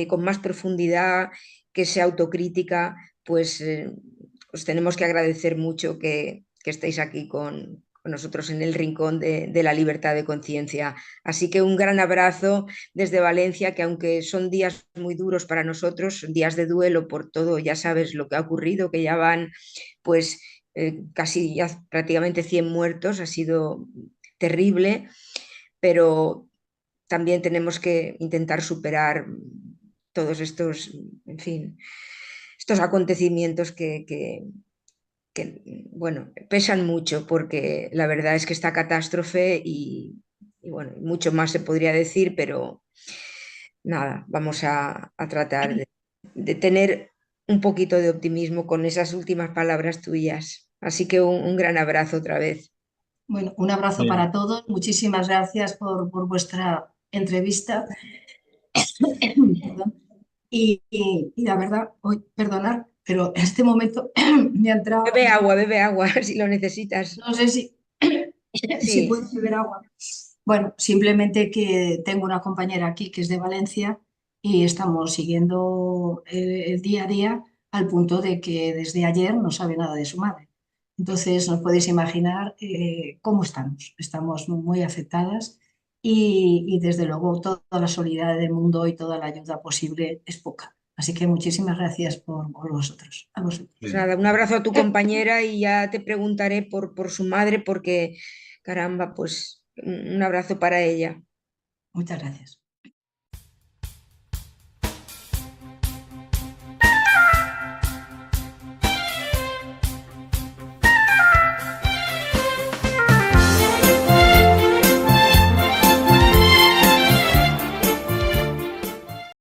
con más profundidad, que sea autocrítica, pues os tenemos que agradecer mucho que estéis aquí con nosotros en el rincón de la libertad de conciencia. Así que un gran abrazo desde Valencia, que aunque son días muy duros para nosotros, días de duelo por todo, ya sabes lo que ha ocurrido, que ya van pues casi ya prácticamente 100 muertos, ha sido terrible, pero también tenemos que intentar superar todos estos, en fin, estos acontecimientos bueno, pesan mucho porque la verdad es que esta catástrofe y bueno, mucho más se podría decir, pero nada, vamos a tratar de tener un poquito de optimismo con esas últimas palabras tuyas. Así que un gran abrazo otra vez. Bueno, un abrazo para todos. Muchísimas gracias por vuestra entrevista. Perdón. Y la verdad, hoy, perdonad, pero en este momento me ha entrado, Bebe agua si lo necesitas. no sé si Sí, puedo beber agua. Bueno, simplemente que tengo una compañera aquí que es de Valencia y estamos siguiendo el día a día al punto de que desde ayer no sabe nada de su madre. Entonces, nos podéis imaginar cómo estamos. Estamos muy afectadas y desde luego toda la solidaridad del mundo y toda la ayuda posible es poca. Así que muchísimas gracias por vosotros, a vosotros. pues nada, un abrazo a tu compañera y ya te preguntaré por su madre porque, caramba, pues un abrazo para ella. Muchas gracias.